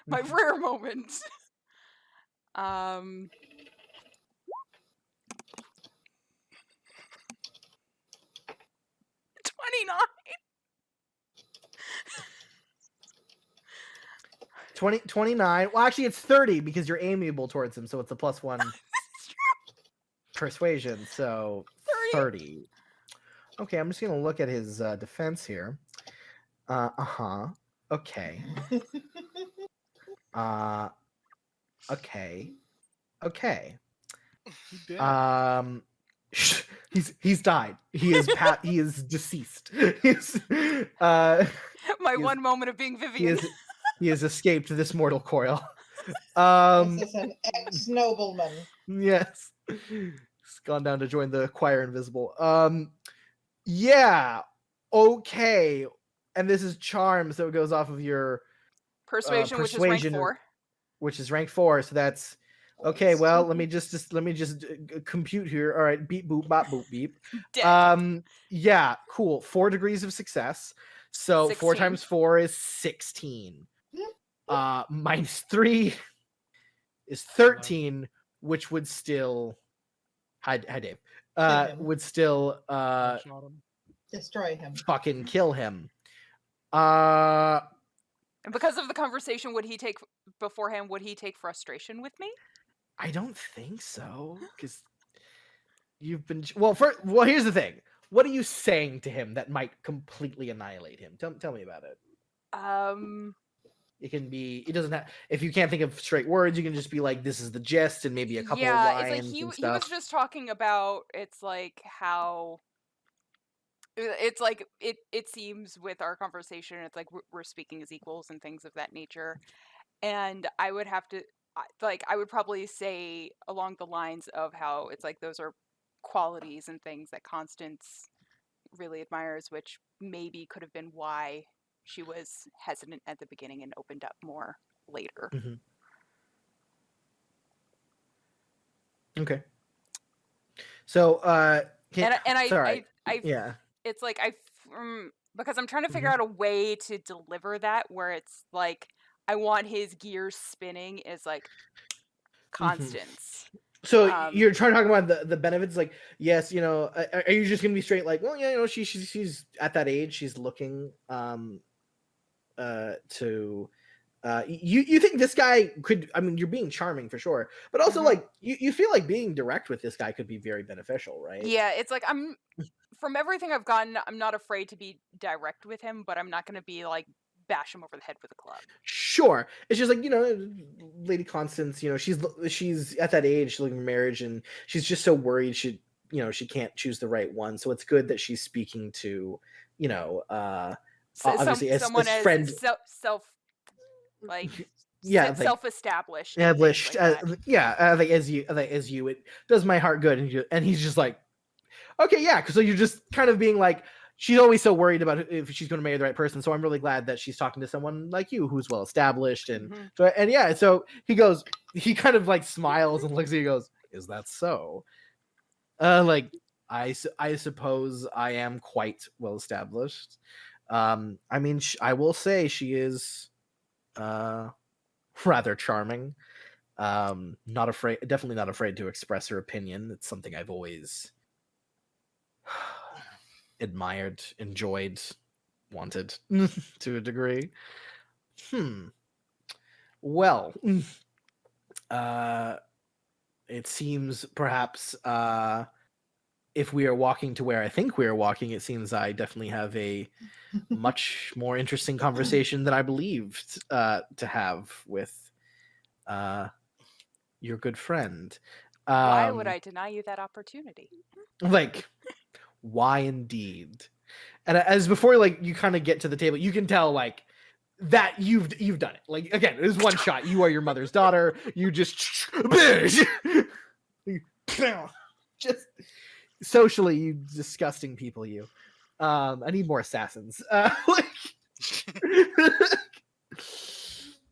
My rare moment. 29. 29. Well, actually, it's 30 because you're amiable towards him, so it's a +1 persuasion. So 30. Okay, I'm just gonna look at his defense here. Okay. Okay. He's died. He is he is deceased. One moment of being Vivian. He has escaped this mortal coil. This is an ex-nobleman. Yes. He's gone down to join the choir invisible. Yeah. Okay. And this is charm, so it goes off of your persuasion, which is rank 4. Which is rank 4, so that's okay. Well, let me just compute here. All right, beep boop bop boop beep. Yeah, cool. 4 degrees of success. So 4 times 4 is 16. Minus 3 is 13, which would still hi Dave. Would still destroy him. Fucking kill him. And because of the conversation, would he take frustration with me? I don't think so, because you've been here's the thing. What are you saying to him that might completely annihilate him? Tell me about it. It can be. It doesn't have. If you can't think of straight words, you can just be like, "This is the gist," and maybe a couple of lines. It's like he was just talking about. It's like how. It's like it seems with our conversation. It's like we're speaking as equals and things of that nature, and I would have to I would probably say along the lines of how it's like those are qualities and things that Constance really admires, which maybe could have been why she was hesitant at the beginning and opened up more later. Mm-hmm. Okay. So, yeah. It's like because I'm trying to figure out a way to deliver that where it's like I want his gears spinning is like Constance. So you're trying to talk about the benefits, like, yes, you know, are you just gonna be straight like, well, yeah, you know, she's at that age, she's looking to you think this guy could, I mean, you're being charming for sure, but also like you feel like being direct with this guy could be very beneficial, right? Yeah, it's like from everything I've gotten, I'm not afraid to be direct with him, but I'm not gonna be like bash him over the head with a club. Sure. It's just like, you know, Lady Constance, you know, she's at that age, she's looking for marriage, and she's just so worried she can't choose the right one. So it's good that she's speaking to, you know, obviously someone as friend, self-established. Like as you, it does my heart good, and he's just like, okay, yeah, because so you're just kind of being like, she's always so worried about if she's going to marry the right person. So I'm really glad that she's talking to someone like you who's well established. And so he kind of like smiles and looks at you and goes, is that so? Like, I suppose I am quite well established. I mean, I will say she is rather charming. Definitely not afraid to express her opinion. It's something I've always admired, enjoyed, wanted to a degree. Well, it seems perhaps if we are walking to where I think we are walking, it seems I definitely have a much more interesting conversation than I believed to have with your good friend. Why would I deny you that opportunity? Like, why indeed? And as before, like you kind of get to the table, you can tell like that you've done it. Like again, it is one shot. You are your mother's daughter. You just just socially, you disgusting people. You. I need more assassins. I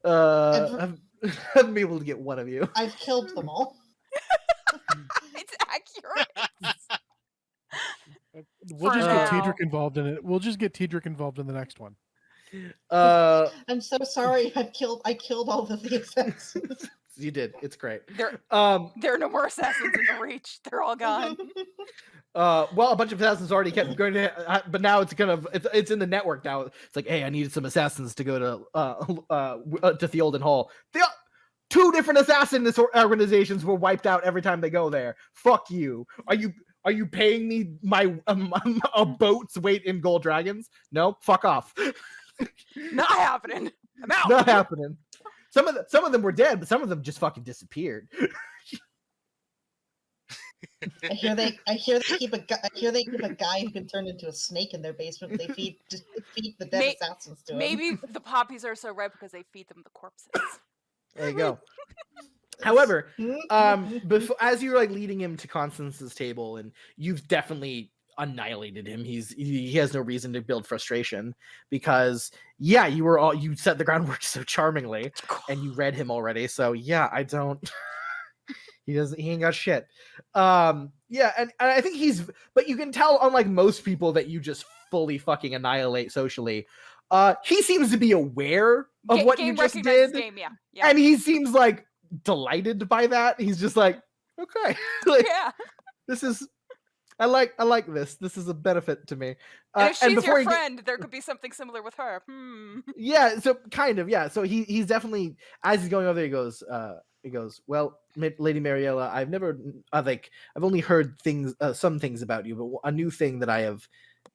haven't been able to get one of you. I've killed them all. It's accurate. We'll For just get now. Tedric involved in it. We'll just get Tedric involved in the next one. I'm so sorry. I killed all of the assassins. You did. It's great. There are no more assassins in the Reach. They're all gone. Well, a bunch of assassins already kept going to, but now it's it's in the network now. It's like, hey, I needed some assassins to go to Tholden Hall. Two different assassin organizations were wiped out every time they go there. Fuck you. Are you paying me my a boat's weight in gold dragons? No, fuck off. Not happening. I'm out. Not happening. Some of them were dead, but some of them just fucking disappeared. I hear they keep a guy who can turn into a snake in their basement. They feed the dead assassins to him. Maybe the poppies are so red because they feed them the corpses. There you go. However, as you're like leading him to Constance's table, and you've definitely annihilated him. He has no reason to build frustration because you set the groundwork so charmingly, and you read him already. So yeah, I don't. He ain't got shit. And I think but you can tell, unlike most people that you just fully fucking annihilate socially, he seems to be aware of what you just did. Game, yeah. And he seems like delighted by that. He's just like, okay, like, yeah, this is, I like this. This is a benefit to me. And if she's your friend, there could be something similar with her. Yeah, so kind of, yeah. So he's definitely, as he's going over there, he goes, well, Lady Mariella, I've only heard some things about you, but a new thing that I have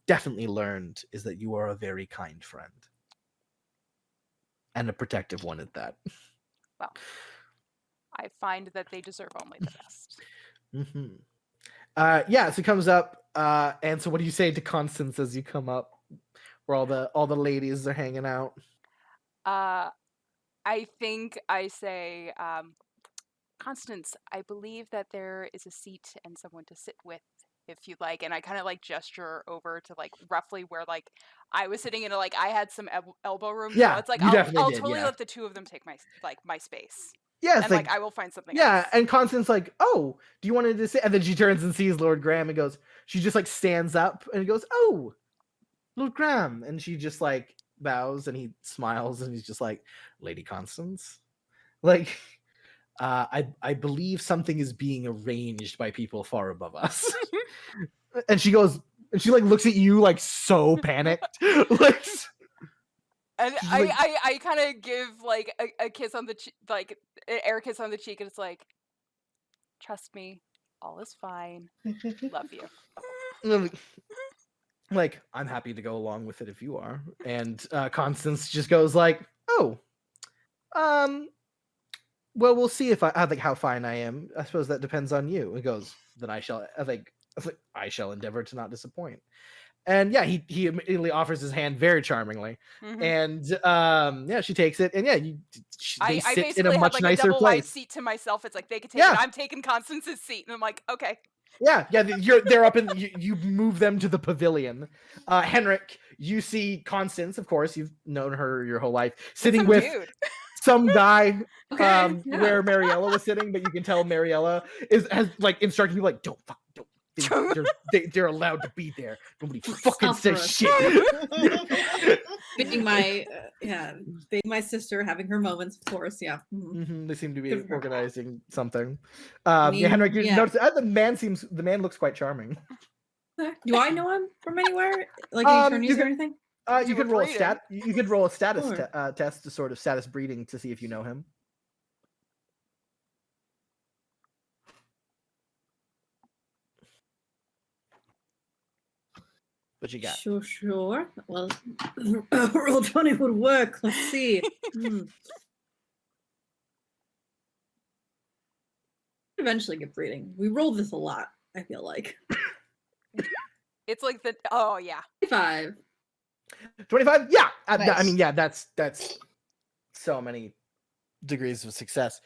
definitely learned is that you are a very kind friend. And a protective one at that. Well, I find that they deserve only the best. So he comes up, and so what do you say to Constance as you come up, where all the ladies are hanging out? I think I say, Constance, I believe that there is a seat and someone to sit with, if you like. And I kind of like gesture over to like roughly where like I was sitting in, I had some elbow room. Yeah, so it's like you I'll did, totally yeah. let the two of them take my space. Yes, and I will find something. Yeah, else. and Constance like, oh, do you want to sit? And then she turns and sees Lord Graham and goes, she just like stands up and goes, oh, Lord Graham, and she just like bows and he smiles and he's just like, Lady Constance, like, I believe something is being arranged by people far above us. And she goes, and she like looks at you like so panicked, like. And I kind of give like a kiss on the like an air kiss on the cheek, and it's like, trust me, all is fine. Love you. Like, I'm happy to go along with it if you are. And Constance just goes like, oh, well, we'll see if I think how fine I am. I suppose that depends on you. He goes, then I shall endeavor to not disappoint. And yeah, he immediately offers his hand very charmingly, and she takes it, and they sit in a much nicer a double place. Seat to myself. It's like they could take it. I'm taking Constance's seat, and I'm like, okay. Yeah, they're up in. You move them to the pavilion. Henric, you see Constance, of course, you've known her your whole life, sitting with some guy where Mariella was sitting, but you can tell Mariella has like instructing you like, don't. They're allowed to be there. Nobody fucking says shit. Being my sister having her moments, of course. Yeah, they seem to be organizing something. Henric, you notice the man looks quite charming. Do I know him from anywhere? Like any attorneys or anything? can You do a could roll a breeding. stat. You could roll a status Sure. test to sort of status breeding to see if you know him. What you got? Sure. Well, roll 20 would work. Let's see. Eventually get breeding. We rolled this a lot, I feel like. It's like the oh yeah. 5. 25? Yeah. I Nice. mean, yeah, that's so many degrees of success.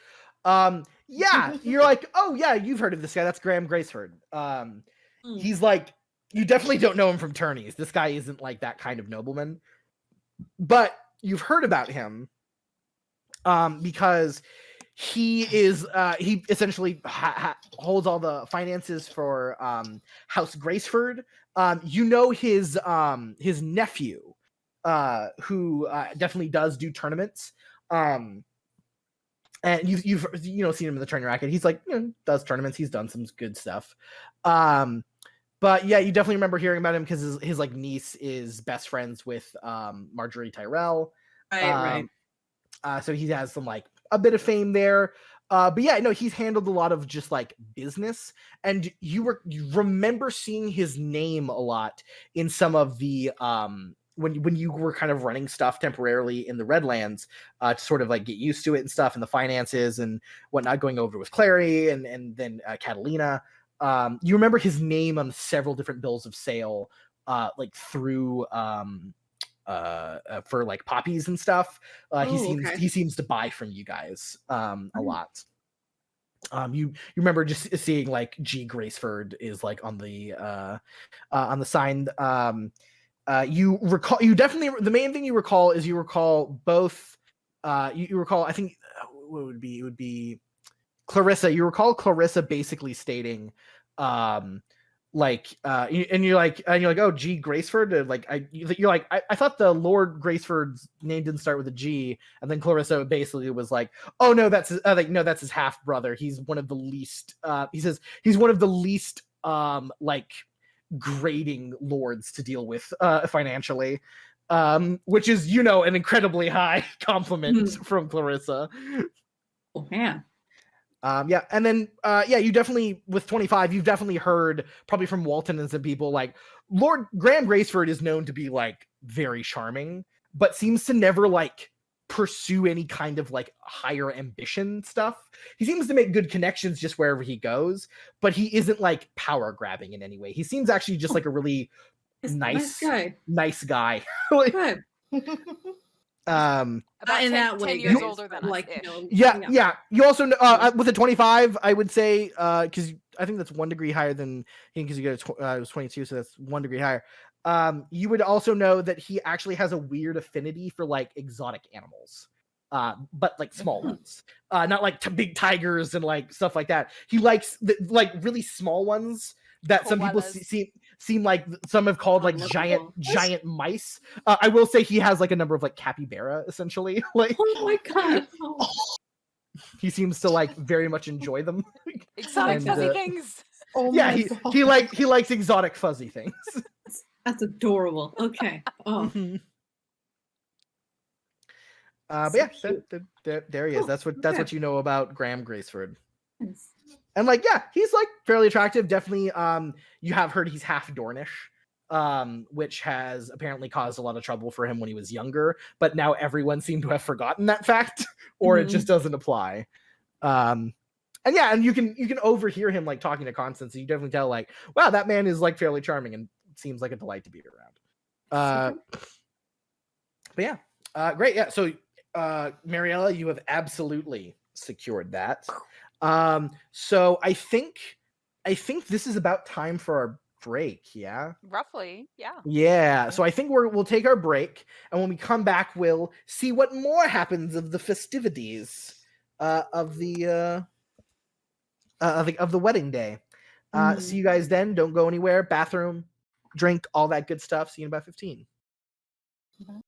Yeah, you're like, oh yeah, you've heard of this guy. That's Graham Graceford. He's like, you definitely don't know him from tourneys. This guy isn't like that kind of nobleman. But you've heard about him because he is he essentially holds all the finances for House Graceford. You know his nephew who definitely does do tournaments. And you've seen him in the tourney racket. He's like, does tournaments. He's done some good stuff. But yeah, you definitely remember hearing about him because his like niece is best friends with Marjorie Tyrell. Right. So he has some like a bit of fame there. But yeah, no, he's handled a lot of just like business, and you remember seeing his name a lot in some of the when you were kind of running stuff temporarily in the Redlands to sort of like get used to it and stuff and the finances and whatnot, going over with Clary and then Catalina. You remember his name on several different bills of sale, like through for like poppies and stuff. He seems to buy from you guys a lot. You remember just seeing like G Graceford is like on the sign. You definitely, the main thing you recall is both you recall, I think what would be Clarissa. You recall Clarissa basically stating and you're like, oh, G Graceford, like I thought the Lord Graceford's name didn't start with a G, and then Clarissa basically was like, oh no, that's that's his half brother. He's one of the least he says he's one of the least like grading lords to deal with financially, which is an incredibly high compliment from Clarissa. Oh man. Yeah, and then you definitely, with 25, you've definitely heard probably from Walton and some people like Lord Graham Graceford is known to be like very charming, but seems to never like pursue any kind of like higher ambition stuff. He seems to make good connections just wherever he goes, but he isn't like power grabbing in any way. He seems actually just like a really nice guy. Like, Good. About in 10, that way, 10 years guys, older than like, us. Yeah. You also know with a 25, I would say, because I think that's 1 degree higher than him, because you get it was 22, so that's 1 degree higher. You would also know that he actually has a weird affinity for like exotic animals, but like small ones, not like big tigers and like stuff like that. He likes like really small ones that some people seem like some have called like giant mice. I will say he has like a number of like capybara essentially. Like, oh my god, he seems to like very much enjoy them. Exotic fuzzy things. Oh yeah, my God. he likes exotic fuzzy things. That's adorable. Okay. Oh. But yeah, there he is. That's what you know about Graham Graceford. Nice. And like, yeah, he's like fairly attractive. Definitely, you have heard he's half Dornish, which has apparently caused a lot of trouble for him when he was younger. But now everyone seemed to have forgotten that fact, or it just doesn't apply. And you can overhear him like talking to Constance. So you definitely tell like, wow, that man is like fairly charming and seems like a delight to be around. But yeah, great. Yeah, so Mariella, you have absolutely secured that. So I think this is about time for our break. Yeah, roughly. Yeah. So I think we'll take our break, and when we come back, we'll see what more happens of the festivities of the wedding day. See you guys then. Don't go anywhere. Bathroom, drink, all that good stuff. See you in about 15. Bye.